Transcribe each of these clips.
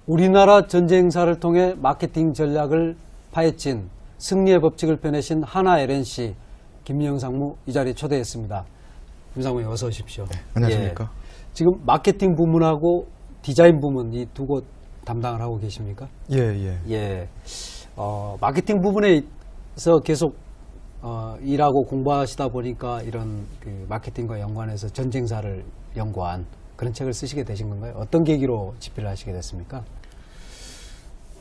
우리나라 전쟁사를 통해 마케팅 전략을 파헤친 승리의 법칙을 펴내신 하나 LNC 김미영 상무 이 자리에 초대했습니다. 김 상무님 어서 오십시오. 네, 안녕하십니까. 지금 마케팅 부문하고 디자인 부문 이 두 곳 담당을 하고 계십니까? 예. 마케팅 부분에서 계속 일하고 공부하시다 보니까 이런 그 마케팅과 연관해서 전쟁사를 연구한 그런 책을 쓰시게 되신 건가요? 어떤 계기로 집필을 하시게 됐습니까?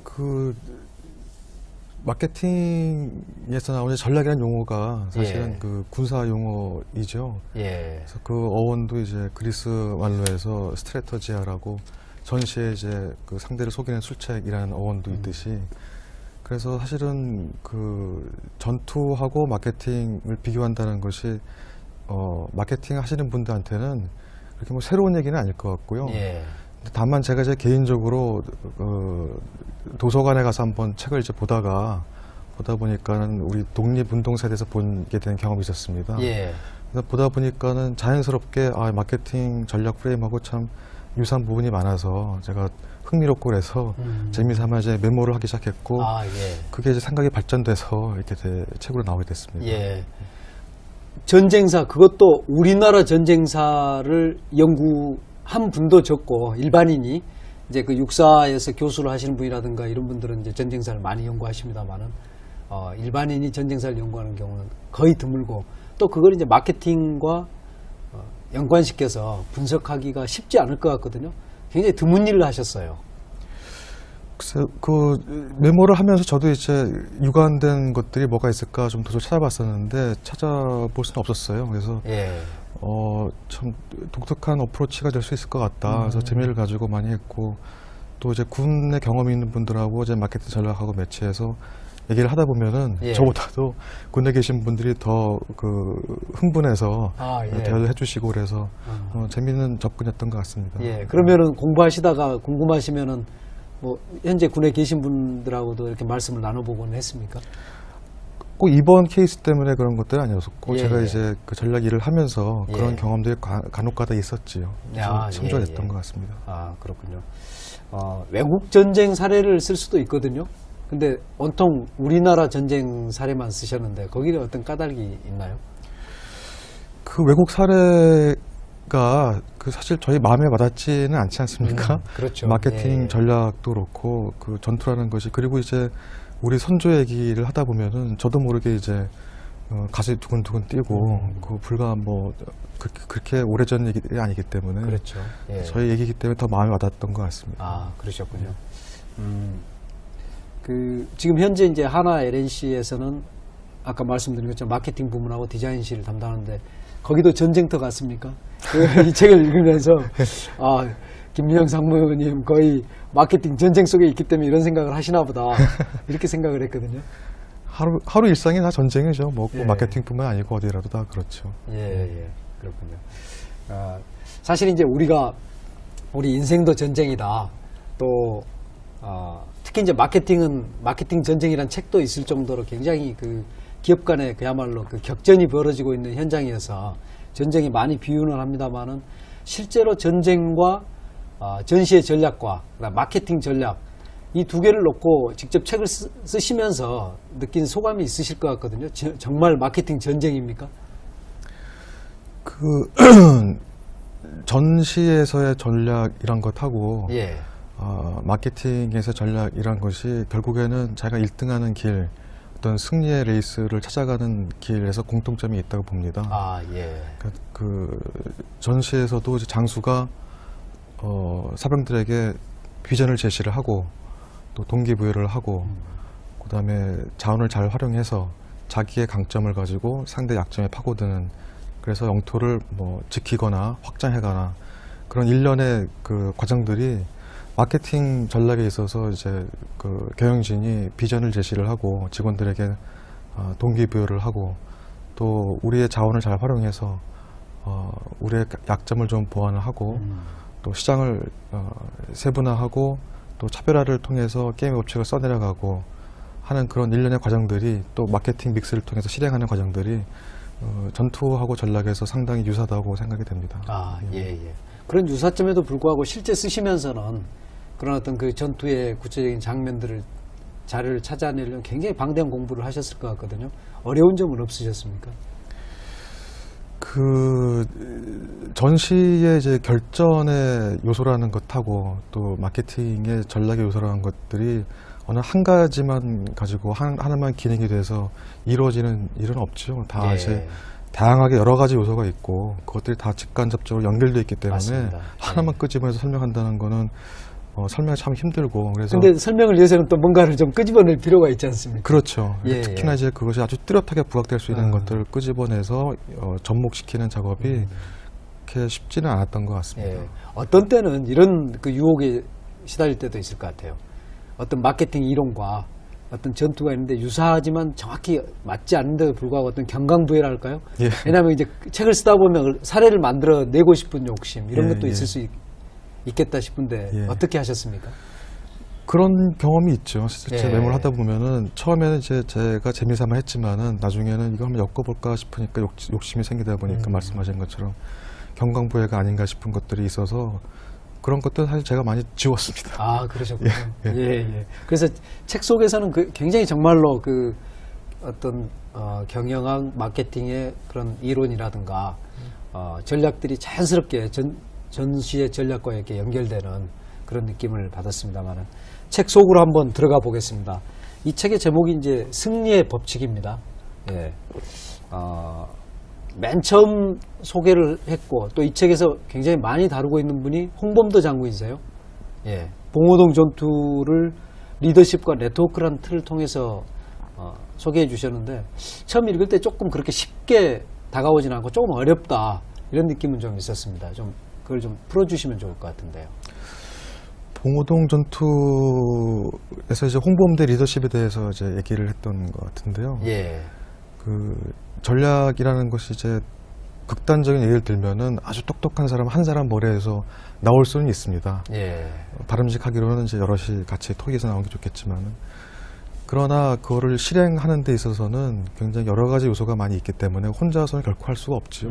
그 마케팅에서 나오는 전략이라는 용어가 사실은 예. 그 군사 용어이죠. 예. 그래서 그 어원도 이제 그리스 말로해서 스트래터지아라고 전시에 이제 그 상대를 속이는 술책이라는 어원도 있듯이, 그래서 사실은 그 전투하고 마케팅을 비교한다는 것이 마케팅 하시는 분들한테는 그렇게 뭐 새로운 얘기는 아닐 것 같고요. 예. 다만 제가 이제 개인적으로 도서관에 가서 한번 책을 이제 보다 보니까는 우리 독립운동 세대에서 보게 된 경험이 있었습니다. 예. 그래서 보다 보니까는 자연스럽게 마케팅 전략 프레임하고 참 유사한 부분이 많아서 제가 흥미롭고 그래서 재미삼아 이제 메모를 하기 시작했고, 예. 그게 이제 생각이 발전돼서 이렇게 책으로 나오게 됐습니다. 예. 전쟁사, 그것도 우리나라 전쟁사를 연구한 분도 적고, 일반인이 이제 그 육사에서 교수를 하시는 분이라든가 이런 분들은 이제 전쟁사를 많이 연구하십니다만은, 일반인이 전쟁사를 연구하는 경우는 거의 드물고, 또 그걸 이제 마케팅과 연관시켜서 분석하기가 쉽지 않을 것 같거든요. 굉장히 드문 일을 하셨어요. 글쎄, 그 메모를 하면서 저도 이제 유관된 것들이 뭐가 있을까 좀 도저히 찾아봤었는데 찾아볼 수는 없었어요. 그래서 예. 참 독특한 어프로치가 될 수 있을 것 같다. 그래서 재미를 가지고 많이 했고, 또 이제 군의 경험이 있는 분들하고 이제 마케팅 전략하고 매치해서 얘기를 하다 보면은 예. 저보다도 군에 계신 분들이 더 그 흥분해서 예. 대화도 해주시고 그래서 재미있는 접근이었던 것 같습니다. 예. 그러면은 공부하시다가 궁금하시면은 뭐 현재 군에 계신 분들하고도 이렇게 말씀을 나눠보곤 했습니까? 꼭 이번 케이스 때문에 그런 것들은 아니었었고, 예, 제가 예. 이제 그 전략 일을 하면서 예. 그런 경험들이 간혹가다 있었지요. 그래서 참조했던 것 같습니다. 그렇군요. 외국 전쟁 사례를 쓸 수도 있거든요. 근데 온통 우리나라 전쟁 사례만 쓰셨는데 거기에 어떤 까닭이 있나요? 그 외국 사례가 그 사실 저희 마음에 와닿지는 않지 않습니까? 그렇죠. 마케팅 예. 전략도 그렇고 그 전투라는 것이, 그리고 이제 우리 선조 얘기를 하다 보면은 저도 모르게 이제 가슴이 두근두근 뛰고, 그 불과 뭐 그렇게 오래전 얘기 아니기 때문에, 그렇죠. 예. 저희 얘기이기 때문에 더 마음에 와닿았던 것 같습니다. 그러셨군요. 지금 현재 이제 하나 LNC에서는 아까 말씀드린 것처럼 마케팅 부문하고 디자인실을 담당하는데 거기도 전쟁터 같습니까? 이 책을 읽으면서 김미영 상무님 거의 마케팅 전쟁 속에 있기 때문에 이런 생각을 하시나 보다 이렇게 생각을 했거든요. 하루 일상이 다 전쟁이죠. 뭐 예. 마케팅뿐만 아니고 어디라도 다 그렇죠. 예, 그렇군요. 사실 이제 우리 인생도 전쟁이다. 또 특히 이제 마케팅 전쟁이란 책도 있을 정도로 굉장히 그 기업 간에 그야말로 그 격전이 벌어지고 있는 현장이어서 전쟁이 많이 비유는 합니다만은 실제로 전쟁과 전시의 전략과 마케팅 전략 이 두 개를 놓고 직접 책을 쓰시면서 느낀 소감이 있으실 것 같거든요. 정말 마케팅 전쟁입니까? 그 전시에서의 전략이란 것하고 예. 마케팅에서 전략이란 것이 결국에는 자기가 1등하는 길, 어떤 승리의 레이스를 찾아가는 길에서 공통점이 있다고 봅니다. 예. 그 전시에서도 이제 장수가 사병들에게 비전을 제시를 하고 또 동기부여를 하고 그다음에 자원을 잘 활용해서 자기의 강점을 가지고 상대 약점에 파고드는, 그래서 영토를 뭐 지키거나 확장해가나 그런 일련의 그 과정들이 마케팅 전략에 있어서 이제 그 경영진이 비전을 제시를 하고 직원들에게 동기부여를 하고 또 우리의 자원을 잘 활용해서 우리의 약점을 좀 보완을 하고 또 시장을 세분화하고 또 차별화를 통해서 게임의 법칙을 써내려가고 하는 그런 일련의 과정들이, 또 마케팅 믹스를 통해서 실행하는 과정들이 전투하고 전략에서 상당히 유사하다고 생각이 됩니다. 예. 그런 유사점에도 불구하고 실제 쓰시면서는 그런 어떤 그 전투의 구체적인 장면들을 자료를 찾아내려면 굉장히 방대한 공부를 하셨을 것 같거든요. 어려운 점은 없으셨습니까? 그 전시의 이제 결전의 요소라는 것하고 또 마케팅의 전략의 요소라는 것들이 어느 한 가지만 가지고 하나만 기능이 돼서 이루어지는 일은 없죠. 다 예. 이제 다양하게 여러 가지 요소가 있고 그것들이 다 직간접적으로 연결되어 있기 때문에 맞습니다. 하나만 예. 끄집어내서 설명한다는 거는 설명이 참 힘들고 그래서 근데 설명을 위해서는 또 뭔가를 좀 끄집어낼 필요가 있지 않습니까? 그렇죠. 예, 특히나 이제 그것이 아주 뚜렷하게 부각될 수 있는 아. 것들을 끄집어내서 접목시키는 작업이 그렇게 쉽지는 않았던 것 같습니다. 예. 어떤 때는 이런 그 유혹에 시달릴 때도 있을 것 같아요. 어떤 마케팅 이론과 어떤 전투가 있는데 유사하지만 정확히 맞지 않는데도 불구하고 어떤 경강부회랄까요? 예. 왜냐하면 이제 책을 쓰다 보면 사례를 만들어 내고 싶은 욕심 이런 예, 것도 예. 있을 수 있겠다 싶은데 예. 어떻게 하셨습니까? 그런 경험이 있죠. 실제 예. 메모를 하다 보면은 처음에는 이제 제가 재미삼아 했지만은 나중에는 이거 한번 엮어볼까 싶으니까 욕심이 생기다 보니까 말씀하신 것처럼 경강부회가 아닌가 싶은 것들이 있어서 그런 것들 사실 제가 많이 지웠습니다. 아, 그러셨군요. 예, 예, 예. 그래서 책 속에서는 굉장히 정말로 그 어떤 경영학 마케팅의 그런 이론이라든가 전략들이 자연스럽게 전시의 전략과 이렇게 연결되는 그런 느낌을 받았습니다만은 책 속으로 한번 들어가 보겠습니다. 이 책의 제목이 이제 승리의 법칙입니다. 예. 맨 처음 소개를 했고 또 이 책에서 굉장히 많이 다루고 있는 분이 홍범도 장군이세요. 예. 봉오동 전투를 리더십과 네트워크라는 틀을 통해서 소개해 주셨는데 처음 읽을 때 조금 그렇게 쉽게 다가오진 않고 조금 어렵다 이런 느낌은 좀 있었습니다. 좀 그걸 좀 풀어주시면 좋을 것 같은데요. 봉오동 전투에서 이제 홍범대 리더십에 대해서 이제 얘기를 했던 것 같은데요. 예. 그 전략이라는 것이 이제 극단적인 예를 들면은 아주 똑똑한 사람 한 사람 머리에서 나올 수는 있습니다. 예. 바람직하기로는 이제 여럿이 같이 토기에서 나오는 게 좋겠지만은 그러나 그거를 실행하는 데 있어서는 굉장히 여러 가지 요소가 많이 있기 때문에 혼자서는 결코 할 수가 없죠.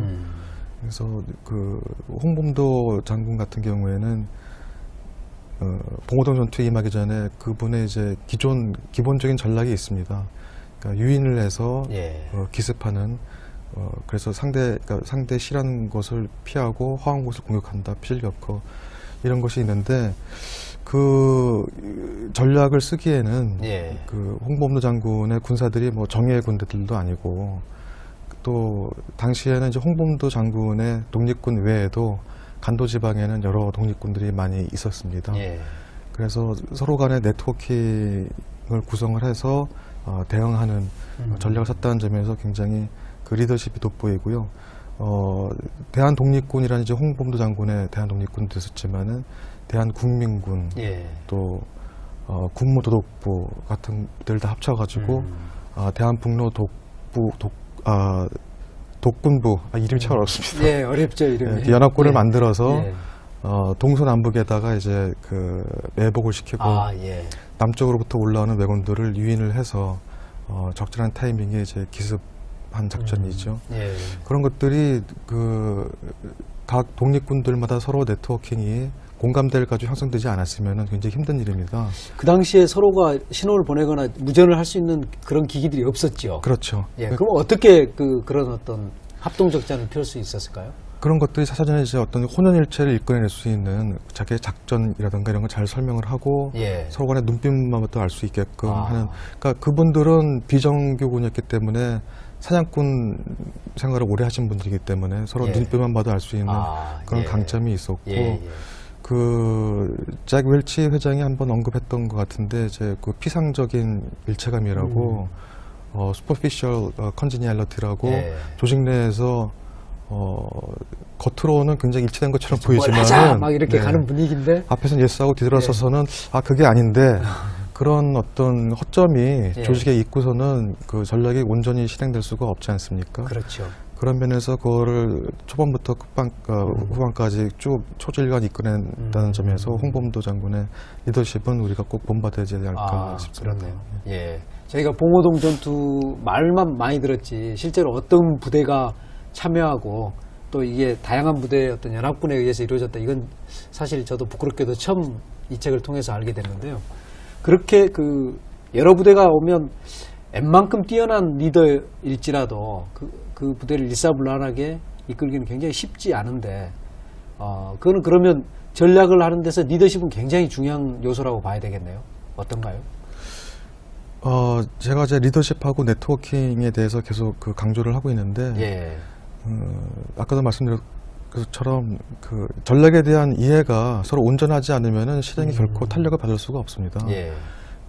그래서 그 홍범도 장군 같은 경우에는 봉오동 전투에 임하기 전에 그분의 이제 기본적인 전략이 있습니다. 그러니까 유인을 해서 예. 기습하는 그래서 상대 실한 것을 피하고 허한 곳을 공격한다, 필격허 이런 것이 있는데 그 전략을 쓰기에는 예. 그 홍범도 장군의 군사들이 뭐 정예의 군대들도 아니고 또 당시에는 이제 홍범도 장군의 독립군 외에도 간도 지방에는 여러 독립군들이 많이 있었습니다. 예. 그래서 서로 간의 네트워킹을 구성을 해서 대응하는 전략을 샀다는 점에서 굉장히 그 리더십이 돋보이고요. 대한독립군이라는 이제 홍범도 장군의 대한독립군도 있었지만은 대한국민군 예. 또 군무도독부 같은 데를 다 합쳐가지고 대한북로 독군부 이름이 참 어렵습니다. 예, 어렵죠 이름이. 예, 연합군을 예. 만들어서 예. 동서남북에다가 이제 그 매복을 시키고 예. 남쪽으로부터 올라오는 왜군들을 유인을 해서 적절한 타이밍에 이제 기습한 작전이죠. 예. 그런 것들이 그 각 독립군들마다 서로 네트워킹이 공감대를 가지고 형성되지 않았으면 굉장히 힘든 일입니다. 그 당시에 서로가 신호를 보내거나 무전을 할 수 있는 그런 기기들이 없었죠. 그렇죠. 예. 그럼 어떻게 그런 어떤 합동작전을 펼 수 있었을까요? 그런 것들이 사전에 이제 어떤 혼연일체를 이끌어낼 수 있는 자기의 작전이라든가 이런 걸 잘 설명을 하고 예. 서로 간의 눈빛만부터 알 수 있게끔 아. 하는. 그러니까 그분들은 비정규군이었기 때문에 사냥꾼 생활을 오래 하신 분들이기 때문에 서로 예. 눈빛만 봐도 알 수 있는 그런 예. 강점이 있었고 예, 예. 그 잭 웰치 회장이 한번 언급했던 것 같은데 이제 그 피상적인 일체감이라고 superficial congeniality라고 예. 조직 내에서 겉으로는 굉장히 일치된 것처럼 뭘 하자! 보이지만 막 이렇게 가는 분위기인데 앞에서는 예스하고 뒤돌아서서는 그게 아닌데 그런 어떤 허점이 예. 조직에 있고서는 그 전략이 온전히 실행될 수가 없지 않습니까? 그렇죠. 그런 면에서 그거를 초반부터 후반까지 쭉 초질간 이끌어낸다는 점에서 홍범도 장군의 리더십은 우리가 꼭 본받아야 할까 싶습니다. 그렇네요. 예. 저희가 봉오동 전투 말만 많이 들었지 실제로 어떤 부대가 참여하고 또 이게 다양한 부대의 어떤 연합군에 의해서 이루어졌다. 이건 사실 저도 부끄럽게도 처음 이 책을 통해서 알게 됐는데요. 그렇게 그 여러 부대가 오면 웬만큼 뛰어난 리더일지라도 그 부대를 일사불란하게 이끌기는 굉장히 쉽지 않은데, 그거는 그러면 전략을 하는 데서 리더십은 굉장히 중요한 요소라고 봐야 되겠네요. 어떤가요? 제가 제 리더십하고 네트워킹에 대해서 계속 그 강조를 하고 있는데, 예. 아까도 말씀드린 것처럼 그 전략에 대한 이해가 서로 온전하지 않으면은 실행이 결코 탄력을 받을 수가 없습니다. 예.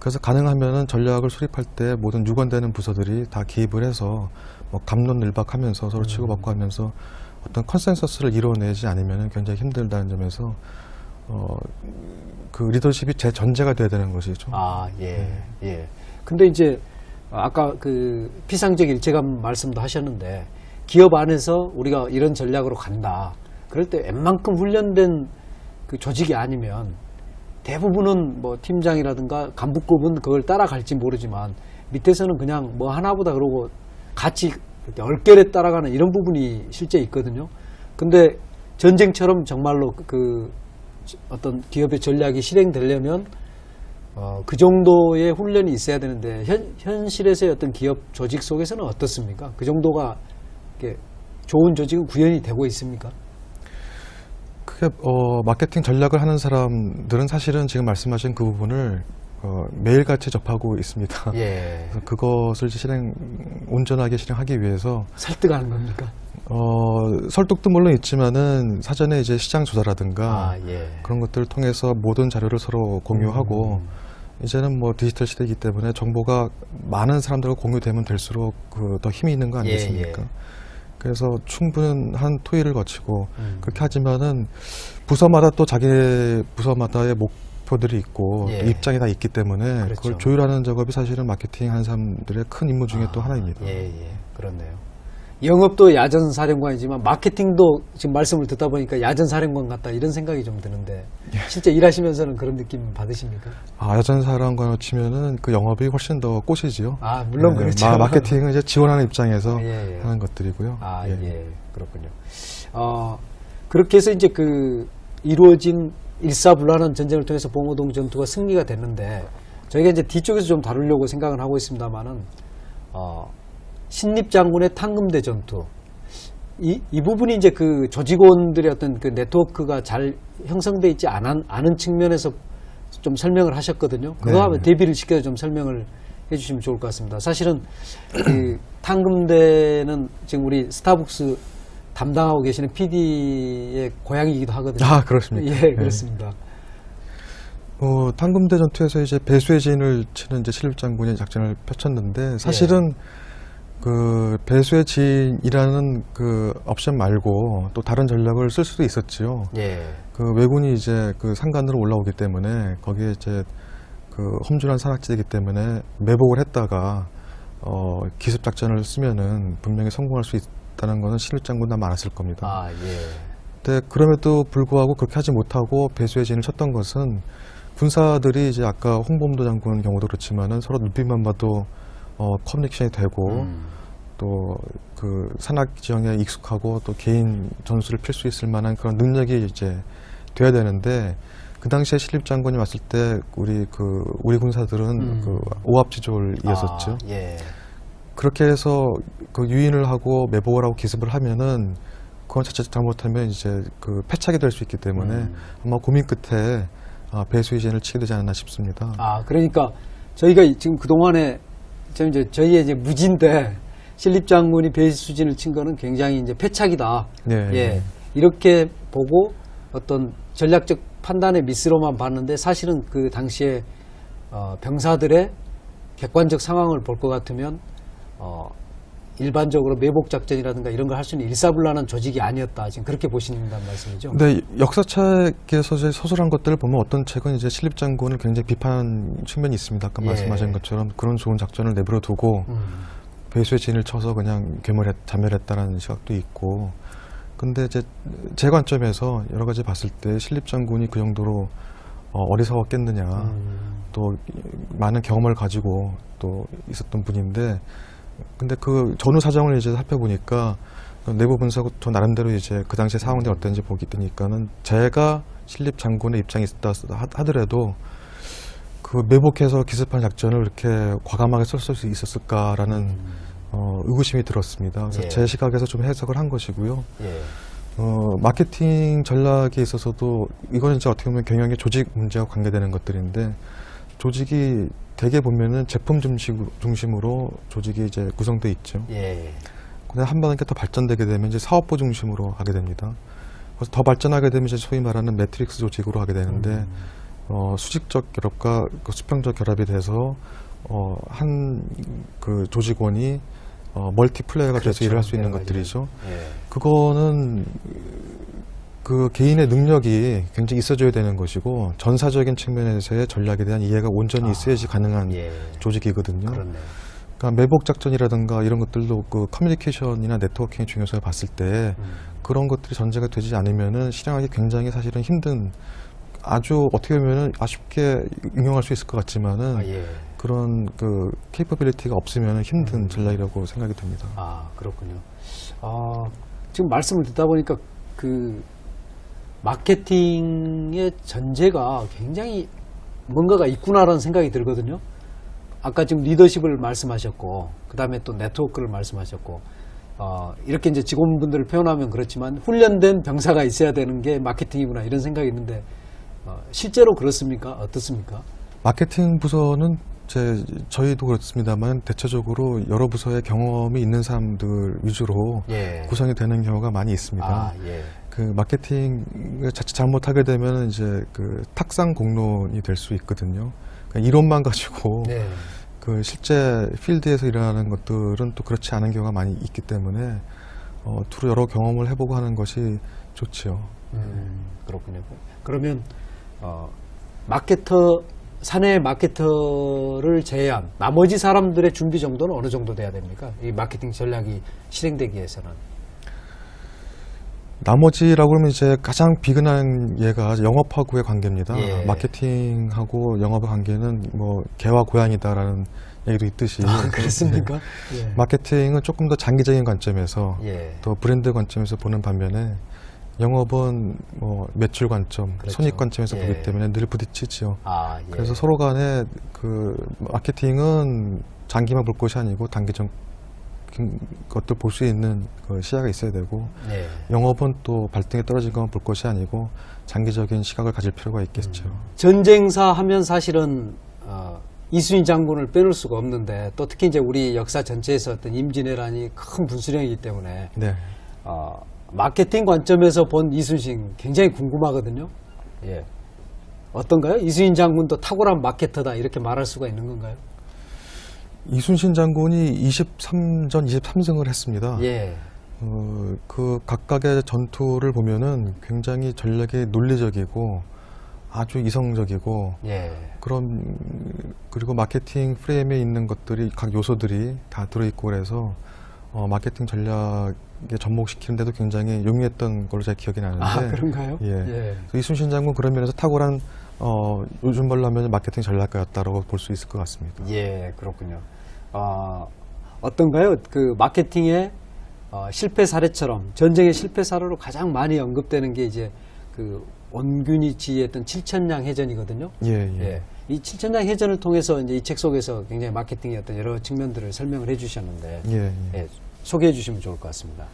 그래서 가능하면은 전략을 수립할 때 모든 유관되는 부서들이 다 개입을 해서 뭐 갑론을박하면서 서로 치고받고 하면서 어떤 컨센서스를 이뤄내지 않으면은 굉장히 힘들다는 점에서 그 리더십이 제 전제가 돼야 되는 것이죠. 아, 예, 예. 근데 이제 아까 그 피상적 일체감 말씀도 하셨는데, 기업 안에서 우리가 이런 전략으로 간다. 그럴 때 웬만큼 훈련된 그 조직이 아니면 대부분은 뭐 팀장이라든가 간부급은 그걸 따라갈지 모르지만 밑에서는 그냥 뭐 하나보다 그러고 같이 이렇게 얼결에 따라가는 이런 부분이 실제 있거든요. 근데 전쟁처럼 정말로 그 어떤 기업의 전략이 실행되려면 그 정도의 훈련이 있어야 되는데 현실에서의 어떤 기업 조직 속에서는 어떻습니까? 그 정도가 이렇게 좋은 조직은 구현이 되고 있습니까? 그게 마케팅 전략을 하는 사람들은 사실은 지금 말씀하신 그 부분을 매일같이 접하고 있습니다. 예. 그래서 그것을 온전하게 실행하기 위해서 설득하는 겁니까? 설득도 물론 있지만은 사전에 이제 시장 조사라든가 아, 예. 그런 것들을 통해서 모든 자료를 서로 공유하고 이제는 뭐 디지털 시대이기 때문에 정보가 많은 사람들과 공유되면 될수록 더 힘이 있는 거 아니겠습니까? 예. 그래서 충분한 토의를 거치고 그렇게 하지만은 부서마다 또 자기 부서마다의 목표들이 있고 예. 또 입장이 다 있기 때문에 그렇죠. 그걸 조율하는 작업이 사실은 마케팅 하는 사람들의 큰 임무 중에 또 하나입니다. 예, 예. 그렇네요. 영업도 야전 사령관이지만 마케팅도 지금 말씀을 듣다 보니까 야전 사령관 같다 이런 생각이 좀 드는데 실제 일하시면서는 그런 느낌 받으십니까? 야전 사령관을 치면은 그 영업이 훨씬 더 꽃이지요. 아, 물론 그렇죠. 마케팅은 이제 지원하는 입장에서 예, 예. 하는 것들이고요. 아, 예. 그렇군요. 그렇게 해서 이제 그 이루어진 일사불란한 전쟁을 통해서 봉오동 전투가 승리가 됐는데 저희가 이제 뒤쪽에서 좀 다루려고 생각을 하고 있습니다만은 신립장군의 탕금대 전투 이 부분이 이제 그 조직원들의 어떤 그 네트워크가 잘 형성되어 있지 않은 측면에서 좀 설명을 하셨거든요. 그거 하면 대비를 시켜서 좀 설명을 해주시면 좋을 것 같습니다. 사실은 그 탕금대는 지금 우리 스타벅스 담당하고 계시는 PD의 고향이기도 하거든요. 아, 그렇습니까? 예, 그렇습니다. 탕금대 전투에서 이제 배수의 진을 치는 이제 신립장군이 작전을 펼쳤는데 사실은 그 배수의 진이라는 그 옵션 말고 또 다른 전략을 쓸 수도 있었지요. 예. 그 왜군이 이제 그 산간으로 올라오기 때문에 거기에 이제 그 험준한 산악지대이기 때문에 매복을 했다가 기습 작전을 쓰면은 분명히 성공할 수 있다는 것은 신립장군도 많았을 겁니다. 아, 예. 근데 그럼에도 불구하고 그렇게 하지 못하고 배수의 진을 쳤던 것은 군사들이 이제 아까 홍범도 장군 경우도 그렇지만은 서로 눈빛만 봐도 커뮤니케이션이 되고 또 그 산악 지형에 익숙하고 또 개인 전술을 필 수 있을 만한 그런 능력이 이제 돼야 되는데 그 당시에 신립장군이 왔을 때 우리 군사들은 그 오합지졸이었었죠. 아, 예. 그렇게 해서 그 유인을 하고 매복을 하고 기습을 하면은 그건 자칫 잘못하면 이제 그 패착이 될 수 있기 때문에 아마 고민 끝에 배수의 진을 치게 되지 않았나 싶습니다. 아, 그러니까 저희가 지금 그동안에 저희의 이제 무지인데 신립장군이 배수진을 친 거는 굉장히 이제 패착이다. 네. 예. 이렇게 보고 어떤 전략적 판단의 미스로만 봤는데 사실은 그 당시에 병사들의 객관적 상황을 볼 것 같으면 일반적으로 매복 작전이라든가 이런 걸 할 수 있는 일사불란한 조직이 아니었다. 지금 그렇게 보신다는 말씀이죠? 근데 역사책에서 이제 서술한 것들을 보면 어떤 책은 이제 신립장군을 굉장히 비판한 측면이 있습니다. 아까 말씀하신 것처럼 그런 좋은 작전을 내버려 두고 배수의 진을 쳐서 그냥 자멸했다는 시각도 있고. 근데 이제 제 관점에서 여러 가지 봤을 때 신립장군이 그 정도로 어리석었겠느냐. 또 많은 경험을 가지고 또 있었던 분인데 근데 그 전후 사정을 이제 살펴보니까 내부 분석도 나름대로 이제 그 당시에 상황이 어땠는지 보기 때니까는 제가 신립 장군의 입장이 있다 하더라도 그 매복해서 기습한 작전을 이렇게 과감하게 쓸 수 있었을까라는 의구심이 들었습니다. 그래서 예. 제 시각에서 좀 해석을 한 것이고요. 예. 마케팅 전략에 있어서도 이거는 이제 어떻게 보면 경영의 조직 문제와 관계되는 것들인데 조직이 대개 보면은 제품 중심으로 조직이 이제 구성되어 있죠. 예. 근데 한 번 더 발전되게 되면 이제 사업부 중심으로 하게 됩니다. 그래서 더 발전하게 되면 이제 소위 말하는 매트릭스 조직으로 하게 되는데 수직적 결합과 그 수평적 결합이 돼서 한 그 조직원이 멀티플레이어가 돼서 그렇죠. 일을 할 수 있는 여러 가지. 것들이죠. 예. 그거는 그 개인의 능력이 굉장히 있어줘야 되는 것이고 전사적인 측면에서의 전략에 대한 이해가 온전히 있어야지 가능한 예. 조직이거든요. 그렇네요. 그러니까 매복 작전이라든가 이런 것들도 그 커뮤니케이션이나 네트워킹의 중요성을 봤을 때 그런 것들이 전제가 되지 않으면은 실행하기 굉장히 사실은 힘든 아주 어떻게 보면은 아쉽게 응용할 수 있을 것 같지만은 예. 그런 그 케이퍼빌리티가 없으면 힘든 전략이라고 생각이 듭니다. 아, 그렇군요. 지금 말씀을 듣다 보니까 그 마케팅의 전제가 굉장히 뭔가가 있구나라는 생각이 들거든요. 아까 지금 리더십을 말씀하셨고, 그 다음에 또 네트워크를 말씀하셨고, 이렇게 이제 직원분들을 표현하면 그렇지만 훈련된 병사가 있어야 되는 게 마케팅이구나 이런 생각이 있는데, 실제로 그렇습니까? 어떻습니까? 마케팅 부서는 저희도 그렇습니다만 대체적으로 여러 부서의 경험이 있는 사람들 위주로 예. 구성이 되는 경우가 많이 있습니다. 예. 그 마케팅을 자칫 잘못하게 되면 이제 그 탁상 공론이 될 수 있거든요. 그러니까 이론만 가지고 네. 그 실제 필드에서 일어나는 것들은 또 그렇지 않은 경우가 많이 있기 때문에 두루 여러 경험을 해보고 하는 것이 좋지요. 그렇군요. 그러면 사내 마케터를 제외한 나머지 사람들의 준비 정도는 어느 정도 돼야 됩니까? 이 마케팅 전략이 실행되기 위해서는. 나머지라고 그러면 이제 가장 비근한 예가 영업하고의 관계입니다. 예. 마케팅하고 영업의 관계는 뭐 개와 고양이다라는 얘기도 있듯이 그렇습니까? 예. 마케팅은 조금 더 장기적인 관점에서 예. 또 브랜드 관점에서 보는 반면에 영업은 뭐 매출 관점, 그렇죠. 손익 관점에서 예. 보기 때문에 늘 부딪히죠. 예. 그래서 서로 간에 그 마케팅은 장기만 볼 것이 아니고 단기적 것들 볼 수 있는 그 시야가 있어야 되고 네. 영업은 또 발등에 떨어진 것만 볼 것이 아니고 장기적인 시각을 가질 필요가 있겠죠. 전쟁사 하면 사실은 이순신 장군을 빼놓을 수가 없는데 또 특히 이제 우리 역사 전체에서 어떤 임진왜란이 큰 분수령이기 때문에 네. 마케팅 관점에서 본 이순신 굉장히 궁금하거든요. 예. 어떤가요? 이순신 장군도 탁월한 마케터다 이렇게 말할 수가 있는 건가요? 이순신 장군이 23전 23승을 했습니다. 예. 그 각각의 전투를 보면은 굉장히 전략이 논리적이고 아주 이성적이고 예. 그리고 마케팅 프레임에 있는 것들이 각 요소들이 다 들어있고 그래서 마케팅 전략에 접목시키는데도 굉장히 용이했던 걸로 제가 기억이 나는데. 그런가요? 예. 예. 그래서 이순신 장군 그런 면에서 탁월한 요즘 말로 하면 마케팅 전략가였다라고 볼 수 있을 것 같습니다. 예, 그렇군요. 어떤가요? 그 마케팅의 실패 사례처럼 전쟁의 실패 사례로 가장 많이 언급되는 게 이제 그 원균이 지휘했던 칠천량 해전이거든요. 예. 이 칠천량 해전을 통해서 이제 이 책 속에서 굉장히 마케팅의 어떤 여러 측면들을 설명을 해주셨는데 예. 소개해 주시면 좋을 것 같습니다.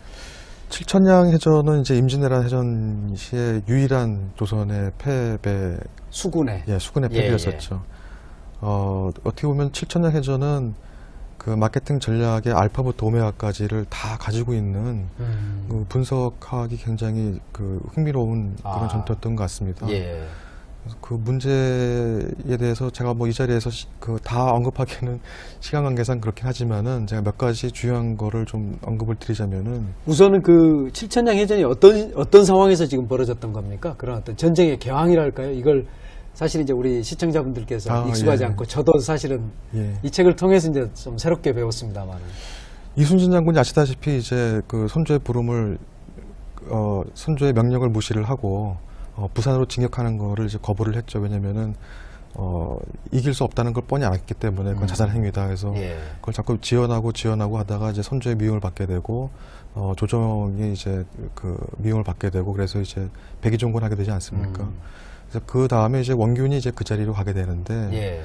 칠천량 해전은 이제 임진왜란 해전 시의 유일한 조선의 패배, 수군의 수군의 패배였었죠. 어떻게 보면 칠천량 해전은 그 마케팅 전략의 알파부터 오메가까지를 다 가지고 있는 그 분석하기 굉장히 그 흥미로운 그런 전투였던 것 같습니다. 예. 그래서 그 문제에 대해서 제가 뭐 이 자리에서 그 다 언급하기에는 시간 관계상 그렇긴 하지만은 제가 몇 가지 중요한 거를 좀 언급을 드리자면은 우선은 그 칠천량 해전이 어떤 상황에서 지금 벌어졌던 겁니까? 그런 어떤 전쟁의 개황이랄까요? 이걸 사실 이제 우리 시청자분들께서 익숙하지 않고 저도 사실은 이 책을 통해서 이제 좀 새롭게 배웠습니다만. 이순신 장군이 아시다시피 이제 그 선조의 부름을 선조의 명령을 무시를 하고 부산으로 진격하는 거를 이제 거부를 했죠. 왜냐면은 이길 수 없다는 걸 뻔히 알았기 때문에 그건 자살 행위다 해서 예. 그걸 자꾸 지원하고 하다가 이제 선조의 미움을 받게 되고 조정이 이제 그 미움을 받게 되고 그래서 이제 백의종군하게 되지 않습니까? 그래서 그 다음에 이제 원균이 이제 그 자리로 가게 되는데 예.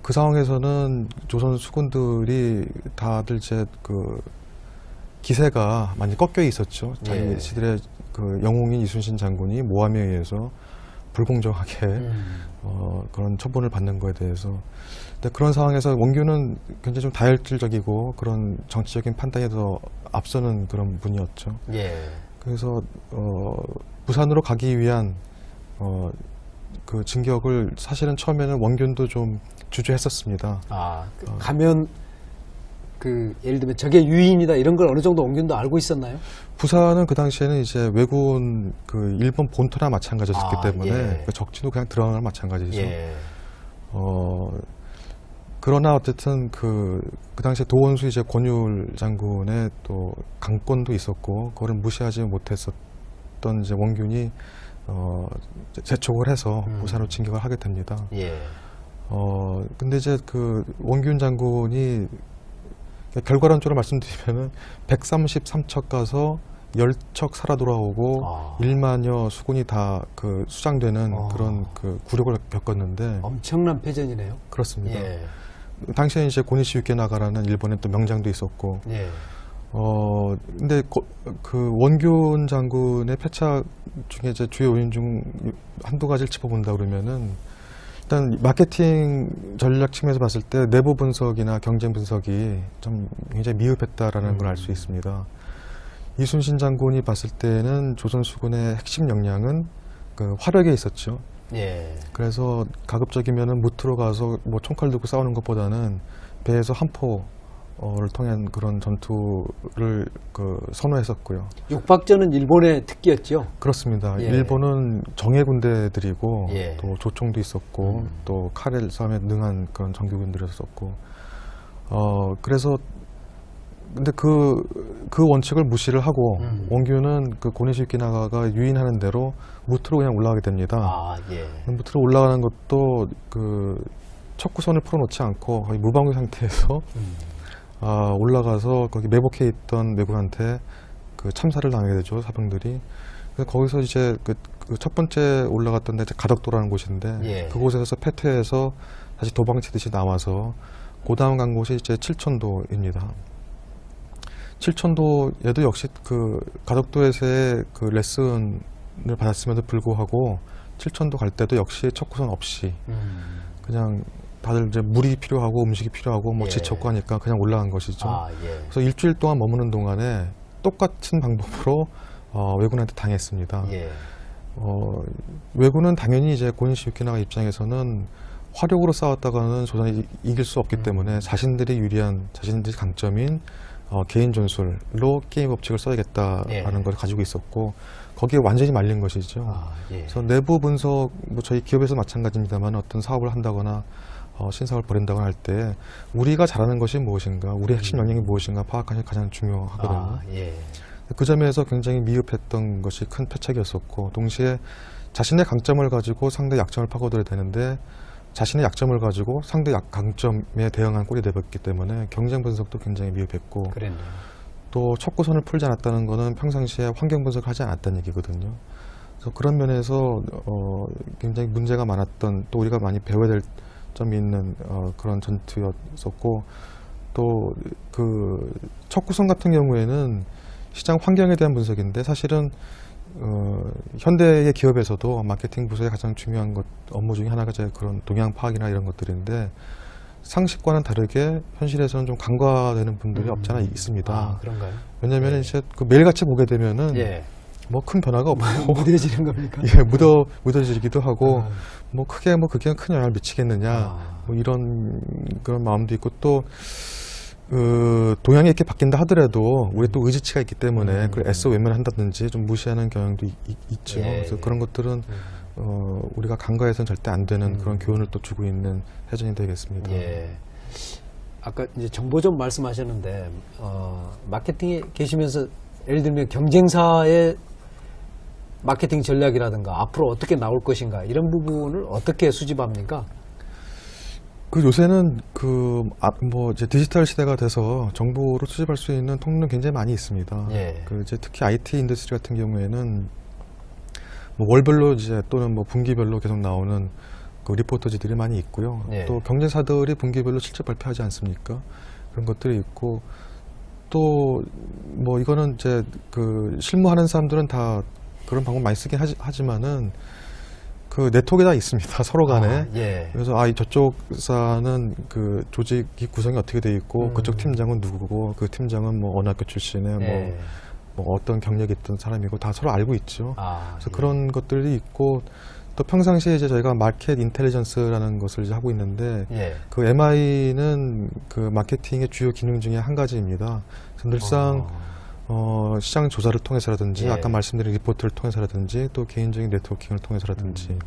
그 상황에서는 조선 수군들이 다들 이제 그 기세가 많이 꺾여 있었죠. 예. 자기들의 그 영웅인 이순신 장군이 모함에 의해서 불공정하게 그런 처분을 받는 거에 대해서. 근데 그런 상황에서 원균은 굉장히 좀 다혈질적이고 그런 정치적인 판단에 더 앞서는 그런 분이었죠. 예. 그래서 부산으로 가기 위한 그 진격을 사실은 처음에는 원균도 좀 주저했었습니다. 가면 그 예를 들면 저게 유인이다 이런 걸 어느 정도 원균도 알고 있었나요? 부산은 그 당시에는 이제 왜군 그 일본 본토나 마찬가지였기 때문에 예. 그 적진도 그냥 들어가는 거나 마찬가지죠. 예. 그러나 어쨌든 그 당시에 도원수 이제 권율 장군의 또 강권도 있었고 그거를 무시하지 못했었던 이제 원균이 재촉을 해서 부산으로 진격을 하게 됩니다. 예. 근데 이제 그 원균 장군이 결과론적으로 말씀드리면은 133척 가서 10척 살아 돌아오고 1만여 수군이 다 그 수장되는 그런 그 굴욕을 겪었는데 엄청난 패전이네요. 그렇습니다. 예. 당시에 이제 고니시 유케나가라는 일본의 또 명장도 있었고 예. 근데 그 원균 장군의 패착 중에 이제 주요 요인 중 한두 가지를 짚어본다 그러면은 일단 마케팅 전략 측면에서 봤을 때 내부 분석이나 경쟁 분석이 좀 굉장히 미흡했다라는 걸 알 수 있습니다. 이순신 장군이 봤을 때는 조선 수군의 핵심 역량은 그 화력에 있었죠. 예. 그래서 가급적이면은 무트로 가서 뭐 총칼 들고 싸우는 것보다는 배에서 함포를 통한 그런 전투를 그 선호했었고요. 육박전은 일본의 특기였죠. 그렇습니다. 예. 일본은 정예 군대들이고 예. 또 조총도 있었고 또 칼 싸움에 능한 그런 정규군들이었었고 그래서 근데 그 원칙을 무시를 하고 원균은 그 고니시 유키나가가 유인하는 대로 무트로 그냥 올라가게 됩니다. 예. 무트로 올라가는 것도 그 척구선을 풀어놓지 않고 거의 무방비 상태에서 올라가서 거기 매복해 있던 왜군한테 그 참사를 당하게 되죠, 사병들이. 그래서 거기서 이제 그 첫 번째 올라갔던 데 가덕도라는 곳인데 예. 그곳에서 패퇴해서 다시 도망치듯이 나와서 그 다음 간 곳이 이제 칠천도입니다. 칠천도에도 역시 그 가덕도에서의 그 레슨을 받았음에도 불구하고 칠천도 갈 때도 역시 척구선 없이 그냥 다들 이제 물이 필요하고 음식이 필요하고 뭐 예. 지쳤고 하니까 그냥 올라간 것이죠. 예. 그래서 일주일 동안 머무는 동안에 똑같은 방법으로 왜군한테 당했습니다. 예. 왜군은 당연히 이제 고니시 유키나가 입장에서는 화력으로 싸웠다가는 조선이 이길 수 없기 때문에 자신들이 유리한 자신들이 강점인 개인 전술로 게임 법칙을 써야겠다라는 예. 걸 가지고 있었고 거기에 완전히 말린 것이죠. 예. 그래서 내부 분석, 뭐 저희 기업에서 마찬가지입니다만 어떤 사업을 한다거나 신사업을 벌인다거나 할 때 우리가 잘하는 것이 무엇인가, 우리의 핵심 역량이 무엇인가 파악하는 게 가장 중요하거든요. 예. 그 점에서 굉장히 미흡했던 것이 큰 패착이었었고 동시에 자신의 강점을 가지고 상대 약점을 파고들어야 되는데 자신의 약점을 가지고 상대 강점에 대응한 꼴이 되었기 때문에 경쟁 분석도 굉장히 미흡했고 그랬네요. 또 척구선을 풀지 않았다는 것은 평상시에 환경 분석을 하지 않았다는 얘기거든요. 그래서 그런 면에서 굉장히 문제가 많았던 또 우리가 많이 배워야 될 점이 있는 그런 전투였었고 또 그 척구선 같은 경우에는 시장 환경에 대한 분석인데 사실은 현대의 기업에서도 마케팅 부서의 가장 중요한 업무 중에 하나가 이제 그런 동향 파악이나 이런 것들인데 상식과는 다르게 현실에서는 좀 간과되는 분들이 없지 않아 있습니다. 그런가요? 왜냐하면 예. 이제 그 매일같이 보게 되면은 예. 뭐 큰 변화가 없고 무뎌지는 겁니까? 예, 묻어지기도 하고 뭐 크게 뭐 그게 큰 영향을 미치겠느냐 뭐 이런 그런 마음도 있고 또 동향이 이렇게 바뀐다 하더라도 우리 또 의지치가 있기 때문에 그걸 애써 외면한다든지 좀 무시하는 경향도 있죠. 예. 그래서 그런 것들은 우리가 간과해서는 절대 안 되는 그런 교훈을 또 주고 있는 해전이 되겠습니다. 예. 아까 이제 정보 좀 말씀하셨는데 마케팅에 계시면서 예를 들면 경쟁사의 마케팅 전략이라든가 앞으로 어떻게 나올 것인가 이런 부분을 어떻게 수집합니까? 그 요새는 뭐 이제 디지털 시대가 돼서 정보를 수집할 수 있는 통로는 굉장히 많이 있습니다. 예. 그 이제 특히 IT 인더스트리 같은 경우에는 뭐 월별로 이제 또는 뭐 분기별로 계속 나오는 그 리포터지들이 많이 있고요. 예. 또 경제사들이 분기별로 실적 발표하지 않습니까? 그런 것들이 있고 또 뭐 이거는 이제 그 실무하는 사람들은 다 그런 방법 많이 쓰긴 하지만은 그 네트워크가 다 있습니다. 서로 간에. 예. 그래서 저쪽 사는 그 조직이 구성이 어떻게 돼 있고 그쪽 팀장은 누구고 그 팀장은 뭐 어느 학교 출신에 예. 뭐 어떤 경력이 있던 사람이고 다 서로 알고 있죠. 그래서 예. 그런 것들이 있고 또 평상시에 이제 저희가 마켓 인텔리전스라는 것을 이제 하고 있는데 예. 그 MI는 그 마케팅의 주요 기능 중에 한 가지입니다. 그래서 늘상 시장 조사를 통해서라든지 예. 아까 말씀드린 리포트를 통해서라든지 또 개인적인 네트워킹을 통해서라든지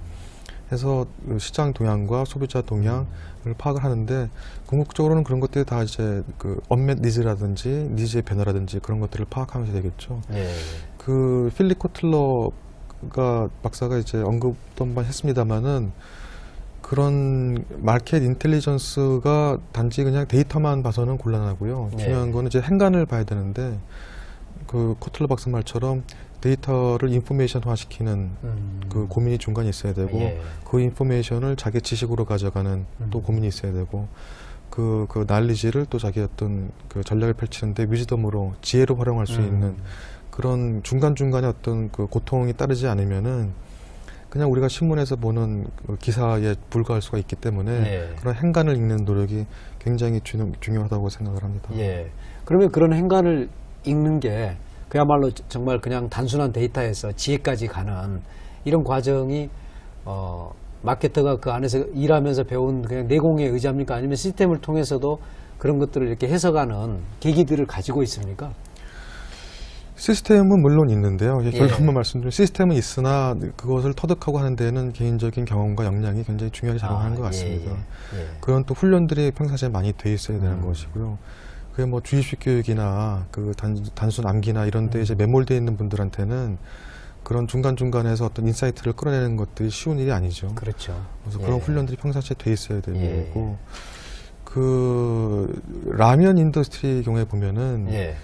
해서 그 시장 동향과 소비자 동향을 파악을 하는데 궁극적으로는 그런 것들이 다 이제 그 언맷 니즈라든지 니즈의 변화라든지 그런 것들을 파악하면서 되겠죠. 예. 그 필립 코틀러가 박사가 이제 언급도 한번 했습니다마는 그런 마켓 인텔리전스가 단지 그냥 데이터만 봐서는 곤란하고요. 네. 중요한 거는 이제 행간을 봐야 되는데 그 코틀러 박사 말처럼 데이터를 인포메이션화시키는 그 고민이 중간에 있어야 되고 예. 그 인포메이션을 자기 지식으로 가져가는 또 고민이 있어야 되고 그 날리지를 또 자기 어떤 그 전략을 펼치는데 위즈덤으로 지혜로 활용할 수 있는 그런 중간중간에 어떤 그 고통이 따르지 않으면은 그냥 우리가 신문에서 보는 그 기사에 불과할 수가 있기 때문에 예. 그런 행간을 읽는 노력이 굉장히 중요하다고 생각을 합니다. 예. 그러면 그런 행간을 읽는 게 그야말로 정말 그냥 단순한 데이터에서 지혜까지 가는 이런 과정이 마케터가 그 안에서 일하면서 배운 그냥 내공에 의지합니까? 아니면 시스템을 통해서도 그런 것들을 이렇게 해석하는 계기들을 가지고 있습니까? 시스템은 물론 있는데요. 예. 결론만 말씀드리면 시스템은 있으나 그것을 터득하고 하는 데는 개인적인 경험과 역량이 굉장히 중요하게 작용하는 것 같습니다. 예. 그런 또 훈련들이 평상시에 많이 돼 있어야 되는 것이고요. 그게 뭐 주입식 교육이나 그 단순 암기나 이런 데 이제 매몰되어 있는 분들한테는 그런 중간중간에서 어떤 인사이트를 끌어내는 것들이 쉬운 일이 아니죠. 그렇죠. 그래서 예. 그런 훈련들이 평상시에 돼 있어야 되고 예. 그 라면 인더스트리 경우에 보면은 예.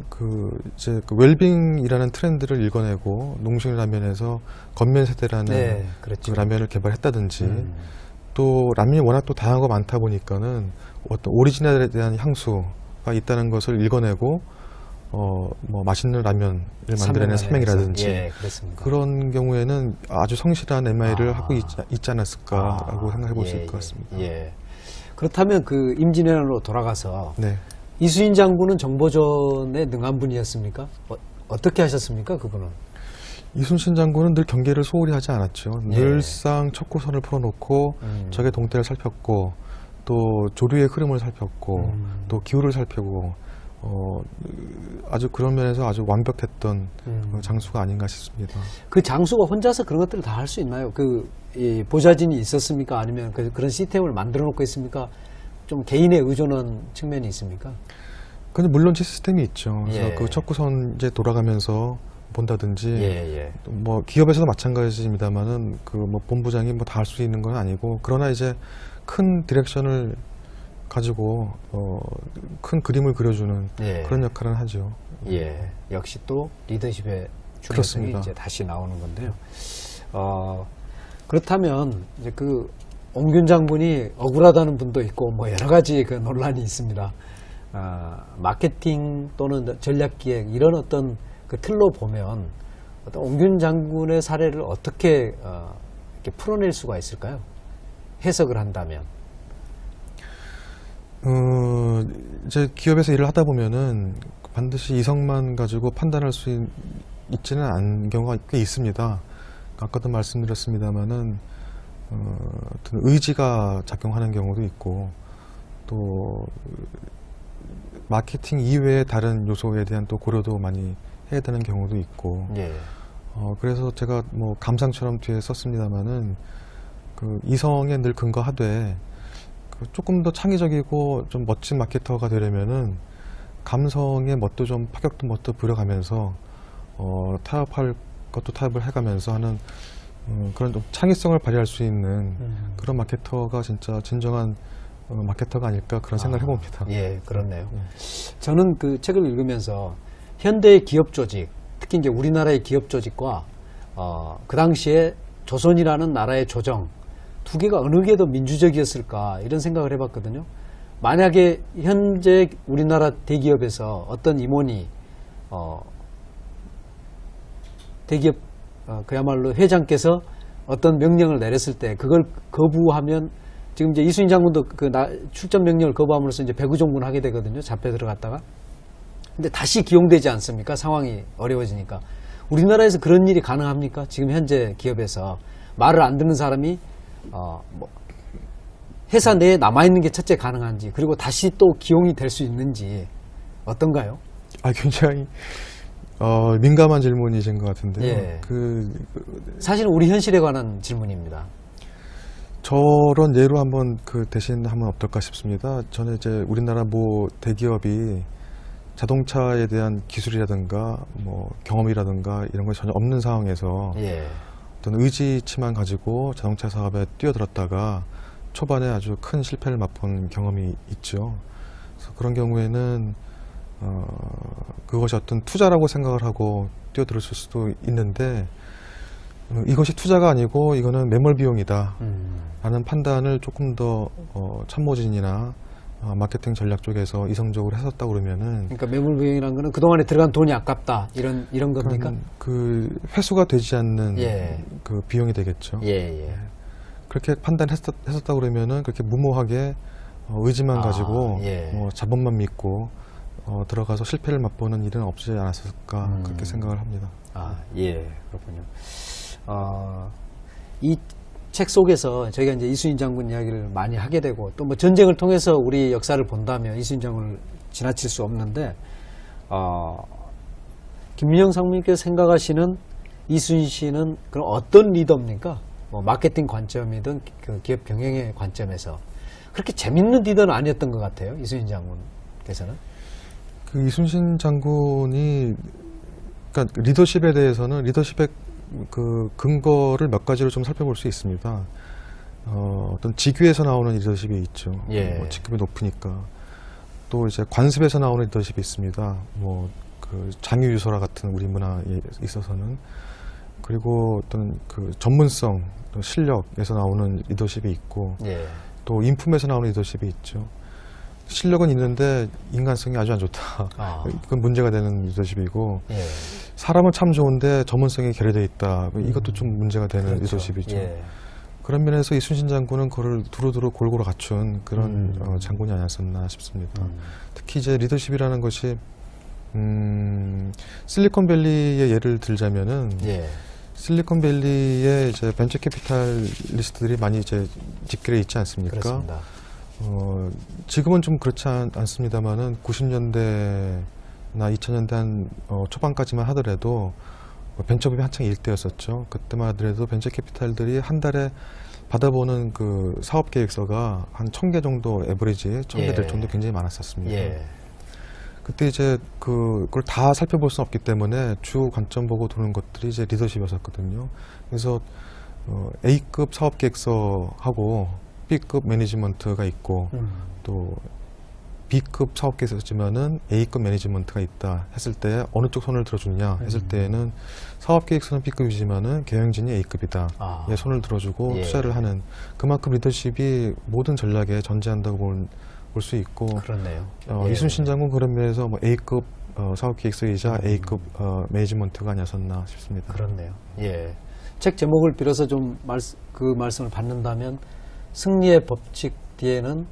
그 이제 그 웰빙이라는 트렌드를 읽어내고 농심 라면에서 건면 세대라는 네, 그렇죠. 그 라면을 개발했다든지 또 라면이 워낙 또 다양하고 많다 보니까는 어떤 오리지널에 대한 향수가 있다는 것을 읽어내고 뭐 맛있는 라면을 만들어내는 삼행이라든지 예, 그렇습니다. 그런 경우에는 아주 성실한 MI를 아. 하고 있지 않았을까라고 생각해 볼 수 있을 것 같습니다. 예. 그렇다면 그 임진왜란으로 돌아가서 네. 이수인 장군은 정보전에 능한 분이었습니까? 어떻게 하셨습니까, 그분은? 이순신 장군은 늘 경계를 소홀히 하지 않았죠. 예. 늘상 척구선을 풀어놓고 적의 동태를 살폈고 또 조류의 흐름을 살폈고 또 기후를 살피고 아주 그런 면에서 아주 완벽했던 장수가 아닌가 싶습니다. 그 장수가 혼자서 그런 것들을 다 할 수 있나요? 이 보좌진이 있었습니까? 아니면 그런 시스템을 만들어 놓고 있습니까? 좀 개인에 의존한 측면이 있습니까? 근데 물론 시스템이 있죠. 그래서 예. 그 척구선 이제 돌아가면서 본다든지 예. 뭐 기업에서도 마찬가지입니다만은 그 뭐 본부장이 뭐 다 할 수 있는 건 아니고 그러나 이제 큰 디렉션을 가지고 큰 그림을 그려주는 예. 그런 역할을 하죠. 예. 역시 또 리더십의 중요성이 그렇습니다. 이제 다시 나오는 건데요. 그렇다면 이제 그 옹균 장군이 억울하다는 분도 있고 뭐 여러 가지 그 논란이 있습니다. 마케팅 또는 전략기획 이런 어떤 그 틀로 보면 어떤 옹균 장군의 사례를 어떻게 이렇게 풀어낼 수가 있을까요? 해석을 한다면. 이제 기업에서 일을 하다 보면은 반드시 이성만 가지고 판단할 수 있지는 않은 경우가 꽤 있습니다. 아까도 말씀드렸습니다만은 어떤 의지가 작용하는 경우도 있고 또 마케팅 이외의 다른 요소에 대한 또 고려도 많이 해야 되는 경우도 있고 예. 그래서 제가 뭐 감상처럼 뒤에 썼습니다만은 그 이성에 늘 근거하되 조금 더 창의적이고 좀 멋진 마케터가 되려면은 감성의 멋도 좀 파격도 멋도 부려가면서 타협할 것도 타협을 해가면서 하는 그런 좀 창의성을 발휘할 수 있는 그런 마케터가 진짜 진정한 마케터가 아닐까 그런 생각을 해봅니다. 예, 그렇네요. 저는 그 책을 읽으면서 현대의 기업 조직, 특히 이제 우리나라의 기업 조직과 그 당시에 조선이라는 나라의 조정 두 개가 어느 게 더 민주적이었을까 이런 생각을 해봤거든요. 만약에 현재 우리나라 대기업에서 어떤 임원이 대기업 그야말로 회장께서 어떤 명령을 내렸을 때 그걸 거부하면 지금 이제 이순신 장군도 출전 명령을 거부함으로써 이제 배구종군 하게 되거든요. 잡혀 들어갔다가. 근데 다시 기용되지 않습니까? 상황이 어려워지니까. 우리나라에서 그런 일이 가능합니까? 지금 현재 기업에서 말을 안 듣는 사람이 회사 내에 남아있는 게 첫째 가능한지, 그리고 다시 또 기용이 될 수 있는지 어떤가요? 굉장히 민감한 질문이신 것 같은데요. 예. 사실은 우리 현실에 관한 질문입니다. 저런 예로 한번 대신하면 어떨까 싶습니다. 저는 이제 우리나라 대기업이 자동차에 대한 기술이라든가 경험이라든가 이런 것 전혀 없는 상황에서 예. 어떤 의지치만 가지고 자동차 사업에 뛰어들었다가 초반에 아주 큰 실패를 맛본 경험이 있죠. 그래서 그런 경우에는 그것이 어떤 투자라고 생각을 하고 뛰어들었을 수도 있는데 이것이 투자가 아니고 이거는 매몰 비용이다 라는 판단을 조금 더 참모진이나 마케팅 전략 쪽에서 이성적으로 했었다고 그러면은, 그러니까 매몰 비용이라는 거는 그동안에 들어간 돈이 아깝다 이런 겁니까? 회수가 되지 않는 예. 그 비용이 되겠죠. 예. 그렇게 판단했었다고 그러면은 그렇게 무모하게 의지만 가지고 예. 자본만 믿고 들어가서 실패를 맛보는 일은 없지 않았을까 그렇게 생각을 합니다. 예, 그렇군요. 이 책 속에서 저희가 이제 이순신 장군 이야기를 많이 하게 되고 또 전쟁을 통해서 우리 역사를 본다면 이순신 장군을 지나칠 수 없는데, 김민영 상무님께서 생각하시는 이순신은 그럼 어떤 리더입니까? 마케팅 관점이든 그 기업 경영의 관점에서 그렇게 재밌는 리더는 아니었던 것 같아요. 이순신 장군께서는. 이순신 장군이 그러니까 리더십에 대해서는 리더십의 근거를 몇 가지로 좀 살펴볼 수 있습니다. 어떤 직위에서 나오는 리더십이 있죠. 예. 직급이 높으니까. 또 이제 관습에서 나오는 리더십이 있습니다. 장유유서라 같은 우리 문화에 있어서는. 그리고 어떤 전문성, 실력에서 나오는 리더십이 있고, 예. 또 인품에서 나오는 리더십이 있죠. 실력은 있는데 인간성이 아주 안 좋다. 그건 문제가 되는 리더십이고, 예. 사람은 참 좋은데 전문성이 결여되어 있다. 이것도 좀 문제가 되는 그렇죠. 리더십이죠. 예. 그런 면에서 이순신 장군은 그걸 두루두루 골고루 갖춘 그런 장군이 아니었었나 싶습니다. 특히 이제 리더십이라는 것이 실리콘밸리의 예를 들자면은, 예. 실리콘밸리에 이제 벤처 캐피탈리스트들이 많이 이제 집결해 있지 않습니까? 그렇습니다. 지금은 좀 그렇지 않습니다만은 90년대나 2000년대 한 초반까지만 하더라도 벤처붐이 한창 일때였었죠. 그때만 하더라도 벤처 캐피탈들이 한 달에 받아보는 그 사업 계획서가 한 1000개 정도 에버리지 1000개 될 정도 굉장히 많았었습니다. 예. 그때 이제 그걸 다 살펴볼 수는 없기 때문에 주 관점 보고 도는 것들이 이제 리더십이었었거든요. 그래서 A급 사업 계획서하고 B급 매니지먼트가 있고 또 B급 사업 계획서지만은 A급 매니지먼트가 있다 했을 때 어느 쪽 손을 들어주냐 했을 때에는 사업 계획서는 B급이지만은 경영진이 A급이다. 예, 손을 들어주고 예. 투자를 하는 그만큼 리더십이 모든 전략에 전제한다고 볼 수 있고. 그렇네요. 예. 이순신 장군 그런 면에서 A급 사업 계획서이자 A급 매니지먼트가 아니었었나 싶습니다. 그렇네요. 예. 책 제목을 빌어서 좀 그 말씀을 받는다면 승리의 법칙 뒤에는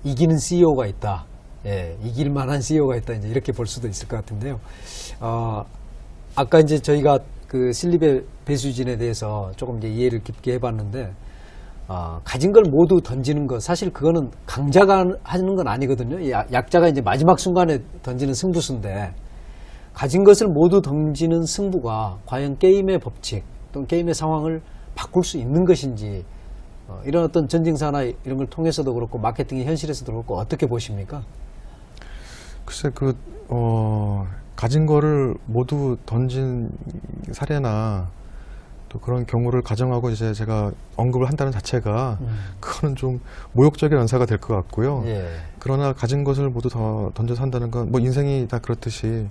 이기는 CEO가 있다. 예, 이길 만한 CEO가 있다. 이제 이렇게 볼 수도 있을 것 같은데요. 아까 이제 저희가 그 실리베 배수진에 대해서 조금 이제 이해를 깊게 해봤는데, 가진 걸 모두 던지는 것, 사실 그거는 강자가 하는 건 아니거든요. 약자가 이제 마지막 순간에 던지는 승부수인데, 가진 것을 모두 던지는 승부가 과연 게임의 법칙 또는 게임의 상황을 바꿀 수 있는 것인지, 이런 어떤 전쟁사나 이런 걸 통해서도 그렇고 마케팅의 현실에서도 그렇고 어떻게 보십니까? 글쎄 가진 거를 모두 던진 사례나 또 그런 경우를 가정하고 이제 제가 언급을 한다는 자체가 그거는 좀 모욕적인 언사가 될 것 같고요. 예. 그러나 가진 것을 모두 더 던져서 한다는 건 뭐 인생이 다 그렇듯이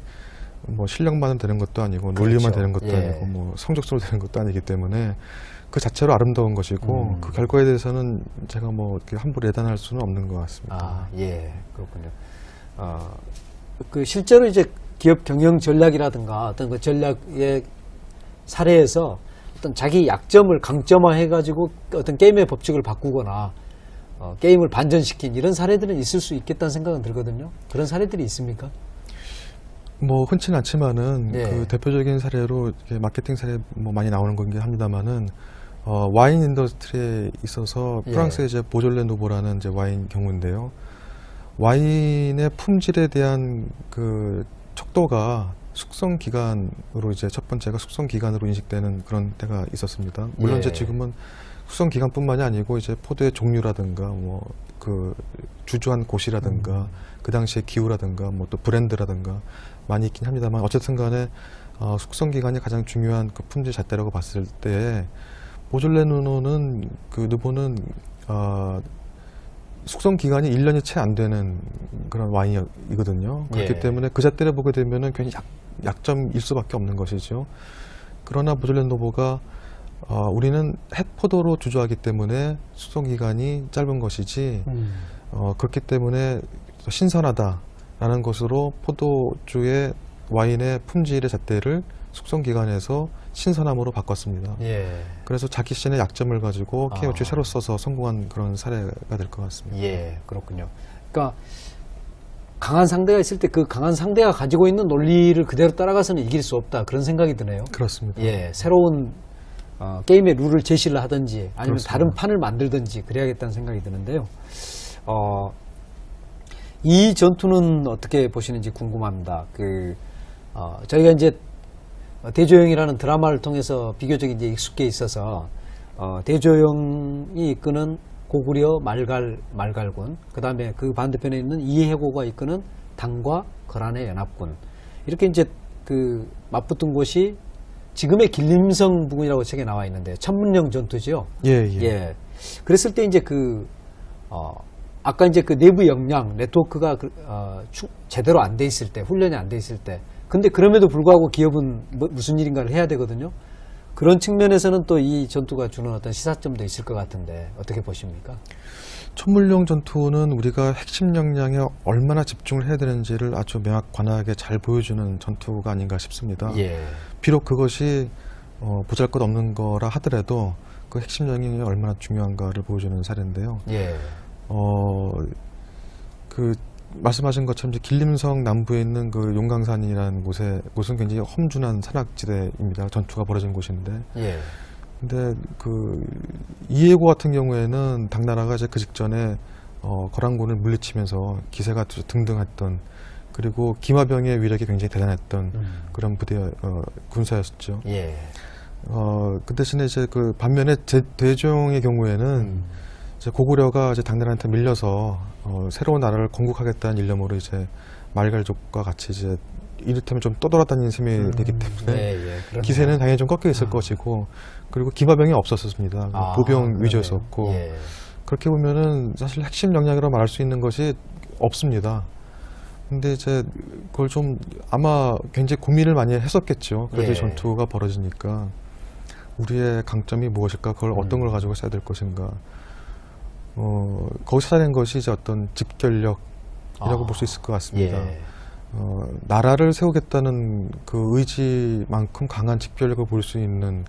뭐 실력만 되는 것도 아니고 논리만 그렇죠. 되는 것도 예. 아니고 뭐 성적으로 되는 것도 아니기 때문에 그 자체로 아름다운 것이고 그 결과에 대해서는 제가 뭐 이렇게 함부로 예단할 수는 없는 것 같습니다. 아, 예, 그렇군요. 그 실제로 이제 기업 경영 전략이라든가 어떤 그 전략의 사례에서 어떤 자기 약점을 강점화해가지고 어떤 게임의 법칙을 바꾸거나 게임을 반전시킨 이런 사례들은 있을 수 있겠다는 생각은 들거든요. 그런 사례들이 있습니까? 뭐 흔치는 않지만은 예. 그 대표적인 사례로 이렇게 마케팅 사례 뭐 많이 나오는 거긴 합니다만은 와인 인더스트리에 있어서 예. 프랑스의 이제 보졸레 노보라는 이제 와인 경우인데요. 와인의 품질에 대한 그 척도가 숙성 기간으로 이제 첫 번째가 숙성 기간으로 인식되는 그런 때가 있었습니다. 물론 예. 이제 지금은 숙성 기간뿐만이 아니고 이제 포도의 종류라든가 뭐 그 주조한 곳이라든가 그 당시의 기후라든가 뭐 또 브랜드라든가 많이 있긴 합니다만 어쨌든 간에 숙성 기간이 가장 중요한 그 품질 잣대라고 봤을 때 보졸레 누보는 숙성 기간이 1년이 채 안 되는 그런 와인이거든요. 그렇기 예. 때문에 그 잣대를 보게 되면은 괜히 약점일 수밖에 없는 것이죠. 그러나 보졸레 노보가 우리는 햇포도로 주조하기 때문에 숙성 기간이 짧은 것이지 그렇기 때문에 신선하다라는 것으로 포도주의 와인의 품질의 잣대를 숙성 기간에서 신선함으로 바꿨습니다. 예. 그래서 자기 신의 약점을 가지고 아. KOC 새로 써서 성공한 그런 사례가 될 것 같습니다. 예, 그렇군요. 그러니까 강한 상대가 있을 때 그 강한 상대가 가지고 있는 논리를 그대로 따라가서는 이길 수 없다 그런 생각이 드네요. 그렇습니다. 예, 새로운 게임의 룰을 제시를 하든지 아니면 그렇습니다. 다른 판을 만들든지 그래야겠다는 생각이 드는데요. 이 전투는 어떻게 보시는지 궁금합니다. 저희가 이제 대조영이라는 드라마를 통해서 비교적 이제 익숙해 있어서 대조영이 이끄는 고구려 말갈군, 그 다음에 그 반대편에 있는 이해고가 이끄는 당과 거란의 연합군, 이렇게 이제 그 맞붙은 곳이 지금의 길림성 부근이라고 책에 나와 있는데 천문령 전투죠. 예. 예. 그랬을 때 이제 아까 이제 그 내부 역량 네트워크가 제대로 안 돼 있을 때, 훈련이 안 돼 있을 때, 근데 그럼에도 불구하고 기업은 무슨 일인가를 해야 되거든요. 그런 측면에서는 또 이 전투가 주는 어떤 시사점도 있을 것 같은데 어떻게 보십니까? 천물령 전투는 우리가 핵심 역량에 얼마나 집중을 해야 되는지를 아주 명확관하게 잘 보여주는 전투가 아닌가 싶습니다. 예. 비록 그것이 보잘것없는 거라 하더라도 그 핵심 역량이 얼마나 중요한가를 보여주는 사례인데요. 예. 그 말씀하신 것처럼 이제 길림성 남부에 있는 그 용강산이라는 곳은 굉장히 험준한 산악지대입니다. 전투가 벌어진 곳인데. 예. 근데 그 이해고 같은 경우에는 당나라가 이제 그 직전에 거란군을 물리치면서 기세가 등등했던, 그리고 기마병의 위력이 굉장히 대단했던 그런 부대 군사였었죠. 예. 그 대신에 이제 그 반면에 대종의 경우에는 이제 고구려가 이제 당나라한테 밀려서 새로운 나라를 건국하겠다는 일념으로 이제 말갈족과 같이 이제 이를테면 좀 떠돌아다니는 셈이 되기 때문에 예, 기세는 당연히 좀 꺾여 있을 것이고, 그리고 기마병이 없었습니다. 보병 위주였었고, 예. 그렇게 보면은 사실 핵심 역량이라고 말할 수 있는 것이 없습니다. 근데 이제 그걸 좀 아마 굉장히 고민을 많이 했었겠죠. 그래도 예. 전투가 벌어지니까 우리의 강점이 무엇일까, 그걸 어떤 걸 가지고 써야 될 것인가. 거기서 찾아낸 것이 이제 어떤 집결력이라고 볼 수 있을 것 같습니다. 예. 나라를 세우겠다는 그 의지만큼 강한 집결력을 볼 수 있는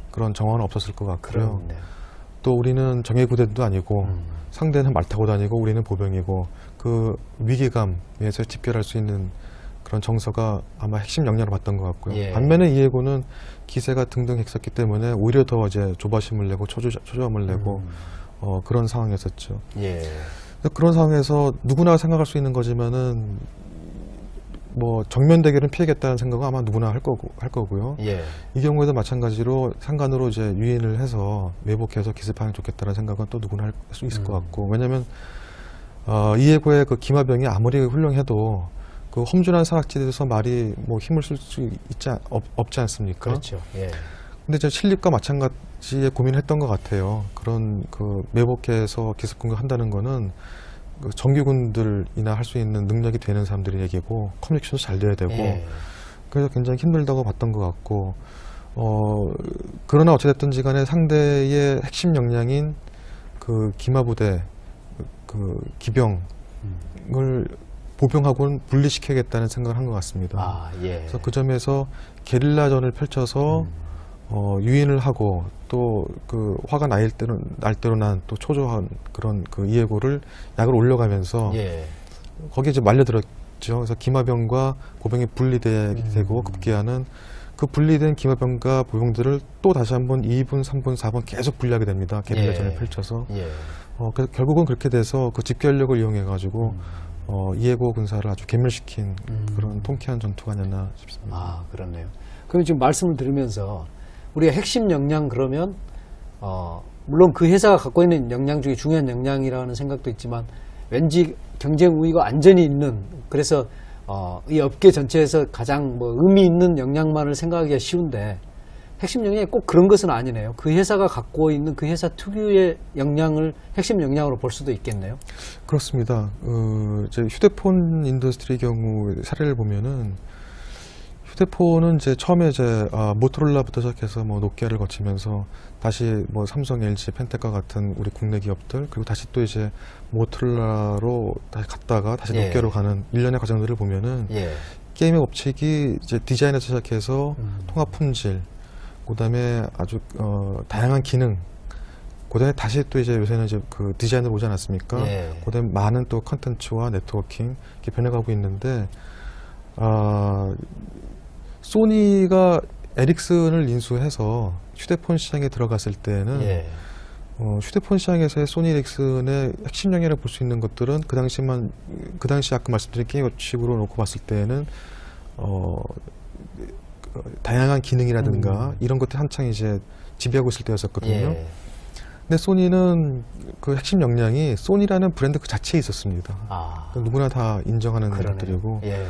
그런 정화는 없었을 것 같고요. 그렇네. 또 우리는 정예부대도 아니고 상대는 말 타고 다니고 우리는 보병이고, 그 위기감에서 집결할 수 있는 그런 정서가 아마 핵심 역량을 봤던 것 같고요. 예. 반면에 이해고는 기세가 등등했었기 때문에 오히려 더 이제 조바심을 내고 초조함을 내고 그런 상황이었었죠. 예. 그런 상황에서 누구나 생각할 수 있는 거지만은 뭐 정면 대결은 피하겠다는 생각은 아마 누구나 할 거고요. 예. 이 경우에도 마찬가지로 상간으로 이제 유인을 해서 매복해서 기습하면 좋겠다는 생각은 또 누구나 할 수 있을 것 같고, 왜냐하면 이해고의 그 기마병이 아무리 훌륭해도 그 험준한 산악지대에서 말이 뭐 힘을 쓸 수 없지 않습니까? 그렇죠. 예. 근데 이제 실립과 마찬가지의 고민을 했던 것 같아요. 그런 그 매복해서 기습 공격한다는 거는 그 정규군들이나 할 수 있는 능력이 되는 사람들의 얘기고 커뮤니케이션도 잘 돼야 되고 예. 그래서 굉장히 힘들다고 봤던 것 같고 그러나 어찌됐든지 간에 상대의 핵심 역량인 그 기마부대 그 기병을 보병하고는 분리시켜야겠다는 생각을 한 것 같습니다. 아, 예. 그래서 그 점에서 게릴라전을 펼쳐서 유인을 하고 또 그 화가 날 대로 난 또 초조한 그런 그 이해고를 약을 올려가면서 예. 거기에 이제 말려들었죠. 그래서 기마병과 보병이 분리되고 급기야는 그 분리된 기마병과 보병들을 또 다시 한번 2분, 3분, 4분 계속 분리하게 됩니다. 게릴라전을 예. 펼쳐서. 예. 그래서 결국은 그렇게 돼서 그 집결력을 이용해가지고 이해고 군사를 아주 괴멸시킨 그런 통쾌한 전투가 아니었나 싶습니다. 아, 그렇네요. 그럼 지금 말씀을 들으면서 우리가 핵심 역량 그러면 물론 그 회사가 갖고 있는 역량 중에 중요한 역량이라는 생각도 있지만 왠지 경쟁 우위가 완전히 있는 그래서 이 업계 전체에서 가장 뭐 의미 있는 역량만을 생각하기가 쉬운데 핵심 역량이 꼭 그런 것은 아니네요. 그 회사가 갖고 있는 그 회사 특유의 역량을 핵심 역량으로 볼 수도 있겠네요. 그렇습니다. 이제 휴대폰 인더스트리 경우 사례를 보면은 휴대폰은 이제 처음에 이제 모토로라부터 시작해서 뭐 노키아를 거치면서 다시 뭐 삼성, LG, 펜텍과 같은 우리 국내 기업들 그리고 다시 또 이제 모토로라로 다시 갔다가 다시 예. 노키아로 가는 일련의 과정들을 보면은 예. 게임의 법칙이 이제 디자인에서 시작해서 통합 품질, 그다음에 아주 다양한 기능, 그다음에 다시 또 이제 요새는 이제 그 디자인으로 오지 않았습니까? 예. 그다음에 많은 또 컨텐츠와 네트워킹 이렇게 변해가고 있는데 소니가 에릭슨을 인수해서 휴대폰 시장에 들어갔을 때는 예. 휴대폰 시장에서의 소니 에릭슨의 핵심 영역을 볼 수 있는 것들은 그 당시 아까 말씀드린 게임 법칙으로 놓고 봤을 때는 다양한 기능이라든가 이런 것들 한창 이제 지배하고 있을 때였었거든요. 예. 근데 소니는 그 핵심 역량이 소니라는 브랜드 그 자체에 있었습니다. 아, 누구나 다 인정하는 그러네요. 것들이고 예.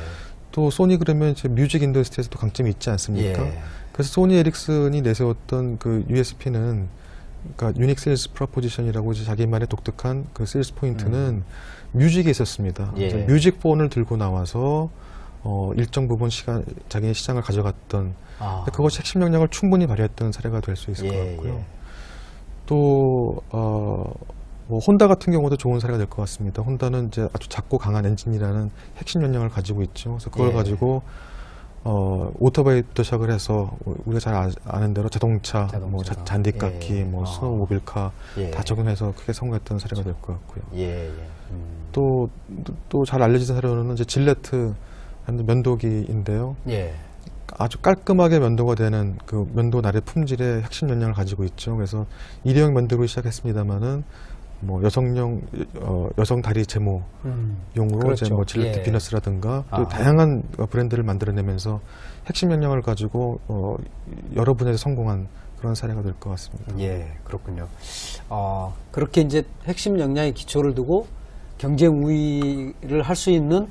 또 소니 그러면 이제 뮤직 인더스트리에서도 강점이 있지 않습니까? 예. 그래서 소니 에릭슨이 내세웠던 그 USP는 그러니까 유닉 세일즈 프로포지션이라고 이제 자기만의 독특한 그 세일즈 포인트는 뮤직에 있었습니다. 예. 이제 뮤직폰을 들고 나와서 일정 부분 자기의 시장을 가져갔던 그것이 핵심 역량을 충분히 발휘했던 사례가 될 수 있을 것 같고요. 예. 또 뭐 혼다 같은 경우도 좋은 사례가 될 것 같습니다. 혼다는 이제 아주 작고 강한 엔진이라는 핵심 역량을 가지고 있죠. 그래서 그걸 예. 가지고 오토바이부터 시작을 해서 우리가 잘 아는 대로 자동차, 뭐 잔디깎기, 예. 뭐 스노우모빌카 예. 다 적용해서 크게 성공했던 사례가 될 것 같고요. 예. 예. 또 잘 알려진 사례로는 이제 질레트 하는 면도기인데요. 예. 아주 깔끔하게 면도가 되는 그 면도 날의 품질의 핵심 역량을 가지고 있죠. 그래서 일회용 면도로 시작했습니다만은 뭐 여성 다리 제모용으로 그렇죠. 이제 뭐 질레트 예. 비너스라든가 또 다양한 브랜드를 만들어내면서 핵심 역량을 가지고 여러 분야에서 성공한 그런 사례가 될 것 같습니다. 예, 그렇군요. 그렇게 이제 핵심 역량의 기초를 두고 경쟁 우위를 할 수 있는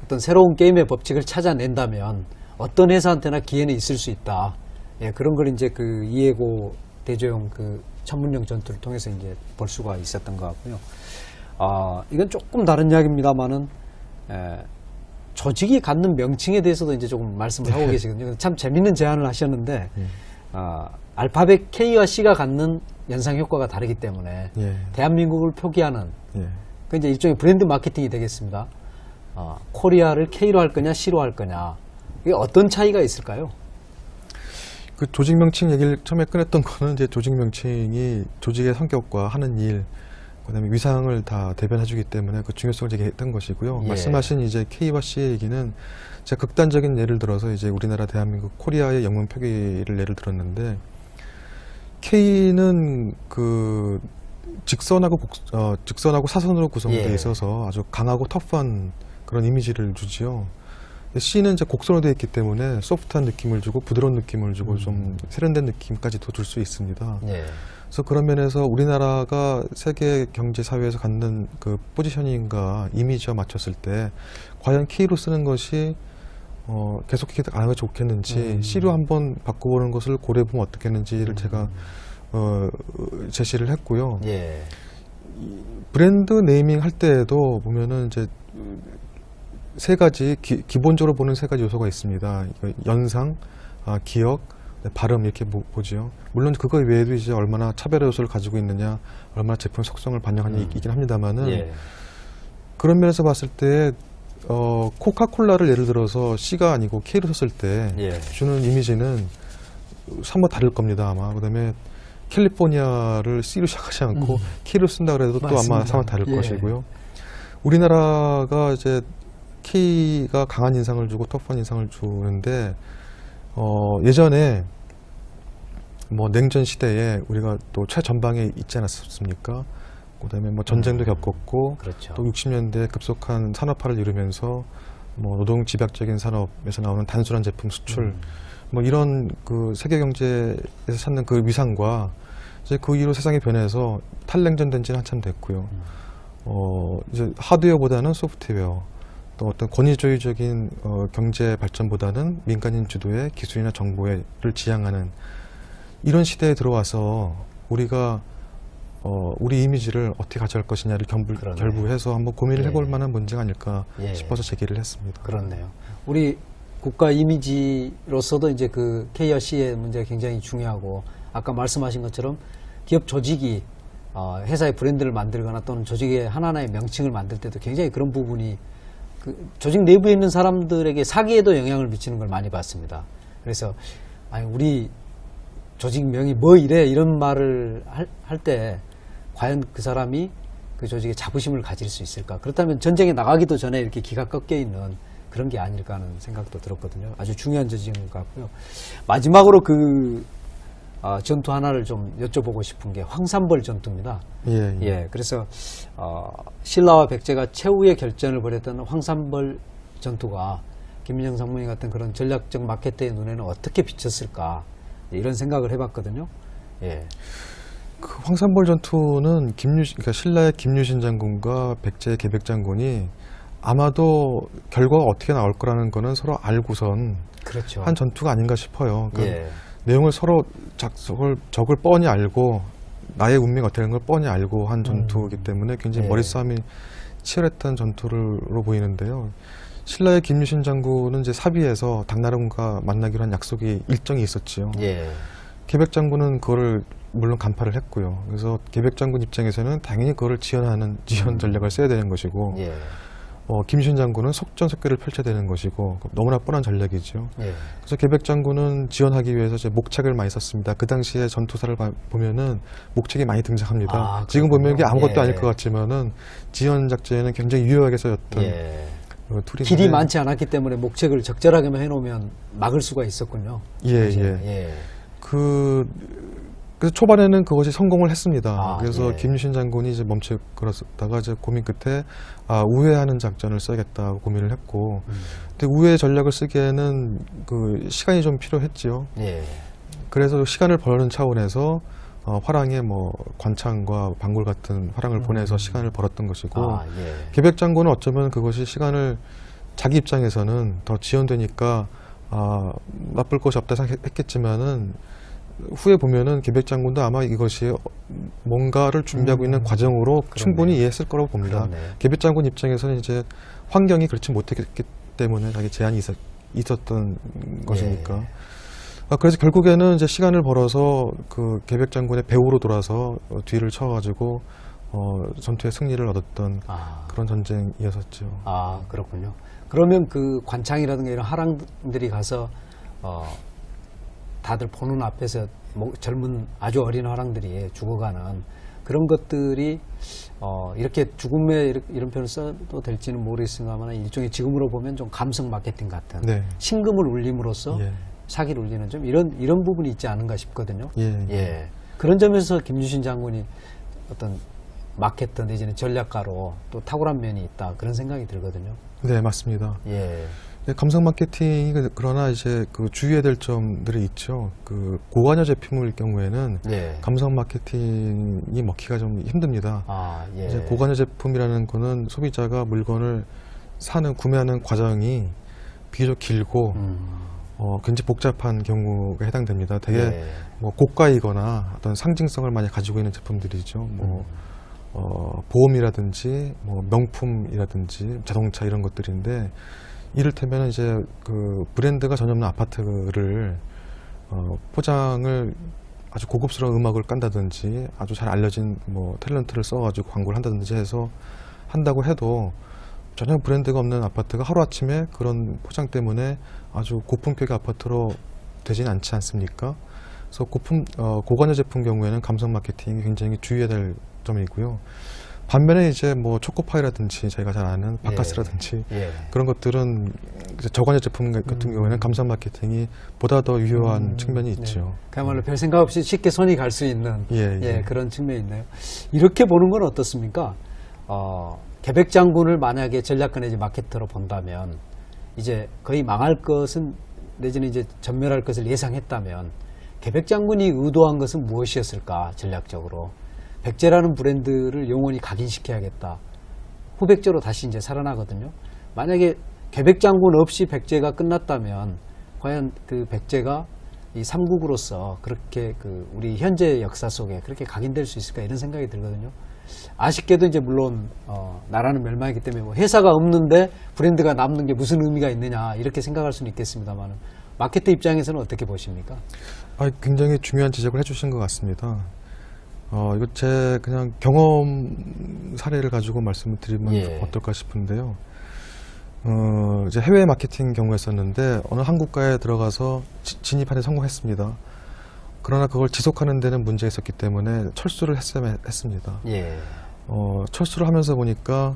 어떤 새로운 게임의 법칙을 찾아낸다면 어떤 회사한테나 기회는 있을 수 있다. 예, 그런 걸 이제 그 이해고 대조용 그 천문용 전투를 통해서 이제 볼 수가 있었던 것 같고요. 이건 조금 다른 이야기입니다만은 조직이 갖는 명칭에 대해서도 이제 조금 말씀을 하고 계시거든요. 참 재밌는 제안을 하셨는데 알파벳 K와 C가 갖는 연상 효과가 다르기 때문에 예. 대한민국을 표기하는 예. 그 이제 일종의 브랜드 마케팅이 되겠습니다. 코리아를 K로 할 거냐 C로 할 거냐 이게 어떤 차이가 있을까요? 그 조직 명칭 얘기를 처음에 꺼냈던 거는 이제 조직 명칭이 조직의 성격과 하는 일, 그다음에 위상을 다 대변해주기 때문에 그 중요성을 제기했던 것이고요. 예. 말씀하신 이제 K와 C의 얘기는 제가 극단적인 예를 들어서 이제 우리나라 대한민국 코리아의 영문 표기를 예를 들었는데 K는 그 직선하고 사선으로 구성되어 예. 있어서 아주 강하고 터프한 그런 이미지를 주지요. C는 이제 곡선으로 되어 있기 때문에 소프트한 느낌을 주고 부드러운 느낌을 주고 좀 세련된 느낌까지도 줄 수 있습니다. 예. 그래서 그런 면에서 우리나라가 세계 경제 사회에서 갖는 그 포지셔닝과 이미지와 맞췄을 때 과연 K로 쓰는 것이 계속 안 하면 좋겠는지 C로 한번 바꿔보는 것을 고려해보면 어떻겠는지를 제가 제시를 했고요. 예. 브랜드 네이밍 할 때에도 보면은 이제 세 가지 기본적으로 보는 세 가지 요소가 있습니다. 연상, 기억, 발음 이렇게 보지요. 물론 그거 외에도 이제 얼마나 차별화 요소를 가지고 있느냐, 얼마나 제품 속성을 반영하느냐이긴 합니다만은 예. 그런 면에서 봤을 때 코카콜라를 예를 들어서 C가 아니고 K로 썼을 때 예. 주는 이미지는 somewhat 다를 겁니다 아마. 그다음에 캘리포니아를 C로 시작하지 않고 K로 쓴다 그래도 또 아마 맞습니다. somewhat 다를 예. 것이고요. 우리나라가 이제 K가 강한 인상을 주고 터프한 인상을 주는데 예전에 뭐 냉전 시대에 우리가 또 최전방에 있지 않았습니까? 그다음에 뭐 전쟁도 겪었고 그렇죠. 또 60년대 급속한 산업화를 이루면서 뭐 노동 집약적인 산업에서 나오는 단순한 제품 수출 뭐 이런 그 세계 경제에서 찾는 그 위상과 이제 그 이후로 세상이 변해서 탈냉전 된 지는 한참 됐고요. 이제 하드웨어보다는 소프트웨어, 또 어떤 권위주의적인 경제 발전보다는 민간인 주도의 기술이나 정보를 지향하는 이런 시대에 들어와서 우리가 우리 이미지를 어떻게 가져갈 것이냐를 그러네. 결부해서 한번 고민을 예. 해볼 만한 문제가 아닐까 예. 싶어서 제기를 했습니다. 그렇네요. 우리 국가 이미지로서도 이제 그 K와 C의 문제가 굉장히 중요하고 아까 말씀하신 것처럼 기업 조직이 회사의 브랜드를 만들거나 또는 조직의 하나하나의 명칭을 만들 때도 굉장히 그런 부분이 그 조직 내부에 있는 사람들에게 사기에도 영향을 미치는 걸 많이 봤습니다. 그래서 아니 우리 조직명이 뭐 이래 이런 말을 할 때 과연 그 사람이 그 조직에 자부심을 가질 수 있을까? 그렇다면 전쟁에 나가기도 전에 이렇게 기가 꺾여 있는 그런 게 아닐까 하는 생각도 들었거든요. 아주 중요한 지적인 것 같고요. 마지막으로 그 전투 하나를 좀 여쭤보고 싶은 게 황산벌 전투입니다. 예, 예. 예, 그래서 신라와 백제가 최후의 결전을 벌였던 황산벌 전투가 김민정 상무님 같은 그런 전략적 마케터의 눈에는 어떻게 비쳤을까 이런 생각을 해봤거든요. 예, 그 황산벌 전투는 그러니까 신라의 김유신 장군과 백제의 계백 장군이 아마도 결과가 어떻게 나올 거라는 거는 서로 알고선 그렇죠. 한 전투가 아닌가 싶어요. 그러니까 예, 내용을 서로 적을 뻔히 알고 나의 운명이 어떻게 되는 걸 뻔히 알고 한 전투이기 때문에 굉장히 예. 머리싸움이 치열했던 전투로 보이는데요. 신라의 김유신 장군은 이제 사비에서 당나라군과 만나기로 한 약속이 일정이 있었지요. 예, 계백 장군은 그거를 물론 간파를 했고요. 그래서 계백 장군 입장에서는 당연히 그거를 지연 전략을 써야 되는 것이고, 예, 김유신 장군은 속전속결을 펼쳐야 되는 것이고 너무나 뻔한 전략이죠. 예, 그래서 계백 장군은 지원하기 위해서 이제 목책을 많이 썼습니다. 그 당시에 전투사를 보면은 목책이 많이 등장합니다. 지금 보면 이게 아무것도 예. 아닐 것 같지만은 지원 작전에는 굉장히 유효하게 쓰였던 예. 툴인데. 길이 많지 않았기 때문에 목책을 적절하게만 해놓으면 막을 수가 있었군요. 예, 그죠? 예. 예. 그래서 초반에는 그것이 성공을 했습니다. 그래서 예. 김유신 장군이 이제 멈춰 걸었다가 이제 고민 끝에 우회하는 작전을 써야겠다고 고민을 했고, 근데 우회 전략을 쓰기에는 그 시간이 좀 필요했지요. 예. 그래서 시간을 벌는 차원에서 화랑에 뭐 관창과 방굴 같은 화랑을 보내서 시간을 벌었던 것이고, 예. 계백 장군은 어쩌면 그것이 시간을 자기 입장에서는 더 지연되니까 나쁠 것이 없다 생각했겠지만은 후에 보면은 계백 장군도 아마 이것이 뭔가를 준비하고 있는 과정으로 충분히 이해했을 거라고 봅니다. 그렇네. 계백 장군 입장에서는 이제 환경이 그렇지 못했기 때문에 자기 제한이 있었던 것이니까. 그래서 결국에는 이제 시간을 벌어서 그 계백 장군의 배후로 돌아서 뒤를 쳐가지고 전투의 승리를 얻었던 그런 전쟁이었었죠. 그렇군요. 그러면 그 관창이라든가 이런 하랑들이 가서 다들 보는 앞에서 젊은 아주 어린 화랑들이 죽어가는 그런 것들이 이렇게 죽음의 이런 표현을 써도 될지는 모르겠습니다만 일종의 지금으로 보면 좀 감성 마케팅 같은 네. 신금을 울림으로써 예. 사기를 울리는 좀 이런 부분이 있지 않은가 싶거든요. 예. 예. 그런 점에서 김유신 장군이 어떤 마케터 내지는 전략가로 또 탁월한 면이 있다 그런 생각이 들거든요. 네, 맞습니다. 예. 감성 마케팅이 그러나 이제 그 주의해야 될 점들이 있죠. 그 고관여 제품일 경우에는 예. 감성 마케팅이 먹기가 좀 힘듭니다. 아, 예. 이제 고관여 제품이라는 거는 소비자가 물건을 구매하는 과정이 비교적 길고 굉장히 복잡한 경우가 해당됩니다. 되게 예. 뭐 고가이거나 어떤 상징성을 많이 가지고 있는 제품들이죠. 뭐 보험이라든지 뭐 명품이라든지 자동차 이런 것들인데, 이를테면 이제 그 브랜드가 전혀 없는 아파트를 포장을 아주 고급스러운 음악을 깐다든지 아주 잘 알려진 뭐 탤런트를 써가지고 광고를 한다든지 해서 한다고 해도 전혀 브랜드가 없는 아파트가 하루아침에 그런 포장 때문에 아주 고품격의 아파트로 되진 않지 않습니까? 그래서 고관여 제품 경우에는 감성 마케팅이 굉장히 주의해야 될 점이고요. 반면에 이제 뭐 초코파이라든지 저희가 잘 아는 바카스라든지 예. 그런 것들은 이제 저관여 제품 같은 경우에는 감성 마케팅이 보다 더 유효한 측면이 있죠. 네. 그야말로 별 생각 없이 쉽게 손이 갈 수 있는 예. 그런 측면이 있네요. 이렇게 보는 건 어떻습니까? 계백장군을 만약에 전략권 내지 마케터로 본다면 이제 거의 망할 것은 내지는 이제 전멸할 것을 예상했다면 계백장군이 의도한 것은 무엇이었을까? 전략적으로 백제라는 브랜드를 영원히 각인시켜야겠다. 후백제로 다시 이제 살아나거든요. 만약에 계백장군 없이 백제가 끝났다면 과연 그 백제가 이 삼국으로서 그렇게 그 우리 현재 역사 속에 그렇게 각인될 수 있을까, 이런 생각이 들거든요. 아쉽게도 이제 물론 나라는 멸망했기 때문에 뭐 회사가 없는데 브랜드가 남는 게 무슨 의미가 있느냐, 이렇게 생각할 수는 있겠습니다만 마케터 입장에서는 어떻게 보십니까? 굉장히 중요한 지적을 해주신 것 같습니다. 이거 제 그냥 경험 사례를 가지고 말씀을 드리면 예. 어떨까 싶은데요. 이제 해외 마케팅 경우였었는데 어느 한국가에 들어가서 진입하는 데 성공했습니다. 그러나 그걸 지속하는 데는 문제가 있었기 때문에 철수를 했습니다. 예. 철수를 하면서 보니까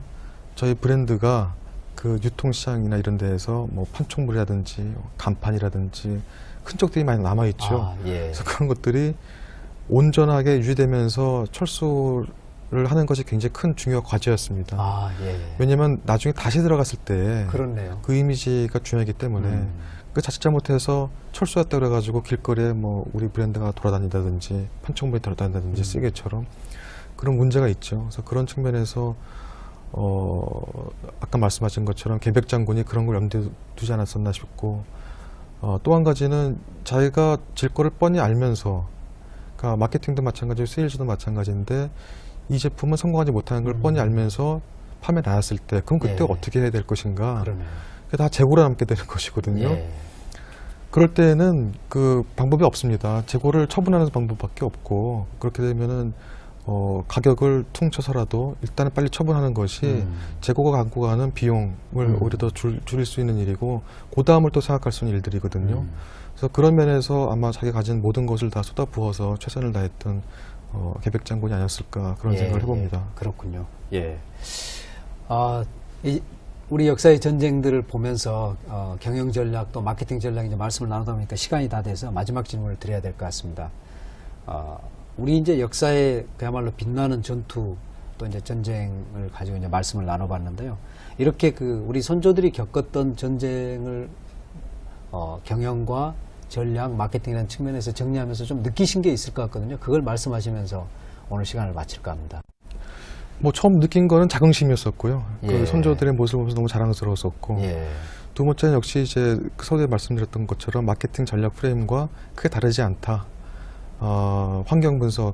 저희 브랜드가 그 유통시장이나 이런 데에서 뭐 판촉물이라든지 간판이라든지 흔적들이 많이 남아있죠. 아, 예. 그래서 그런 것들이 온전하게 유지되면서 철수를 하는 것이 굉장히 큰 중요 과제였습니다. 아, 예. 왜냐면 나중에 다시 들어갔을 때 그렇네요. 그 이미지가 중요하기 때문에 그 자칫 잘못해서 철수했다 그래가지고 길거리에 뭐 우리 브랜드가 돌아다닌다든지 판촉물이 돌아다닌다든지 시계처럼 그런 문제가 있죠. 그래서 그런 측면에서 아까 말씀하신 것처럼 계백장군이 그런 걸 염두에 두지 않았었나 싶고, 또 한 가지는 자기가 질 거를 뻔히 알면서, 그러니까 마케팅도 마찬가지고 세일즈도 마찬가지인데 이 제품은 성공하지 못하는 걸 뻔히 알면서 판매 나왔을 때 그럼 그때 예. 어떻게 해야 될 것인가. 그러네요. 그게 다 재고로 남게 되는 것이거든요. 예. 그럴 때는 그 방법이 없습니다. 재고를 처분하는 방법밖에 없고, 그렇게 되면은 가격을 퉁쳐서라도 일단은 빨리 처분하는 것이 재고가 갖고 가는 비용을 오히려 더 줄일 수 있는 일이고, 그 다음을 또 생각할 수 있는 일들이거든요. 그래서 그런 면에서 아마 자기가 가진 모든 것을 다 쏟아부어서 최선을 다했던 계백장군이 아니었을까, 그런 생각을 해봅니다. 예. 그렇군요. 예. 우리 역사의 전쟁들을 보면서 경영 전략 또 마케팅 전략 이제 말씀을 나누다 보니까 시간이 다 돼서 마지막 질문을 드려야 될 것 같습니다. 우리 이제 역사에 그야말로 빛나는 전투 또 이제 전쟁을 가지고 이제 말씀을 나눠봤는데요. 이렇게 그 우리 선조들이 겪었던 전쟁을 경영과 전략, 마케팅이라는 측면에서 정리하면서 좀 느끼신 게 있을 것 같거든요. 그걸 말씀하시면서 오늘 시간을 마칠까 합니다. 뭐 처음 느낀 거는 자긍심이었었고요. 예. 그 선조들의 모습을 보면서 너무 자랑스러웠었고, 예. 두 번째는 역시 이제 서두에 말씀드렸던 것처럼 마케팅 전략 프레임과 크게 다르지 않다. 환경 분석,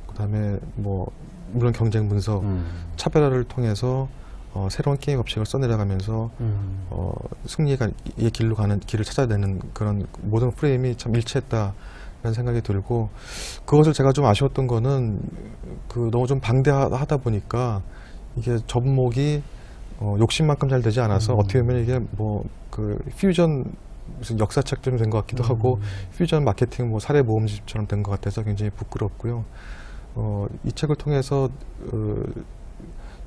그다음에 뭐 물론 경쟁 분석, 차별화를 통해서 새로운 게임 법칙을 써내려가면서 승리의 길로 가는 길을 찾아내는 그런 모든 프레임이 참 일치했다라는 생각이 들고, 그것을 제가 좀 아쉬웠던 거는 너무 좀 방대하다 보니까 이게 접목이 욕심만큼 잘 되지 않아서 어떻게 보면 이게 뭐 그 퓨전 무슨 역사책 좀 된 것 같기도 하고 퓨전 마케팅 뭐 사례 모음집처럼 된 것 같아서 굉장히 부끄럽고요. 이 책을 통해서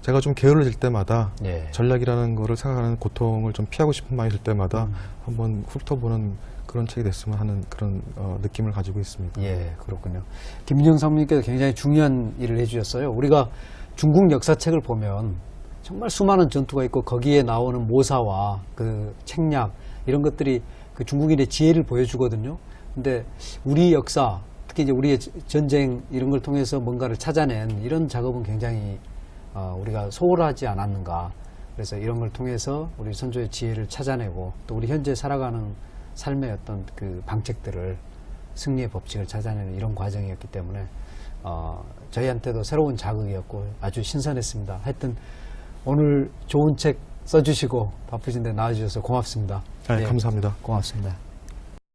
제가 좀 게을러질 때마다 예. 전략이라는 거를 생각하는 고통을 좀 피하고 싶은 마음이 들 때마다 한번 훑어보는 그런 책이 됐으면 하는 그런 느낌을 가지고 있습니다. 예, 그렇군요. 김민영 사모님께서 굉장히 중요한 일을 해주셨어요. 우리가 중국 역사책을 보면 정말 수많은 전투가 있고 거기에 나오는 모사와 그 책략 이런 것들이 그 중국인의 지혜를 보여주거든요. 근데 우리 역사, 특히 이제 우리의 전쟁 이런 걸 통해서 뭔가를 찾아낸 이런 작업은 굉장히 우리가 소홀하지 않았는가. 그래서 이런 걸 통해서 우리 선조의 지혜를 찾아내고 또 우리 현재 살아가는 삶의 어떤 그 방책들을 승리의 법칙을 찾아내는 이런 과정이었기 때문에 저희한테도 새로운 자극이었고 아주 신선했습니다. 하여튼 오늘 좋은 책 써주시고 바쁘신데 나와주셔서 고맙습니다. 네, 감사합니다. 고맙습니다.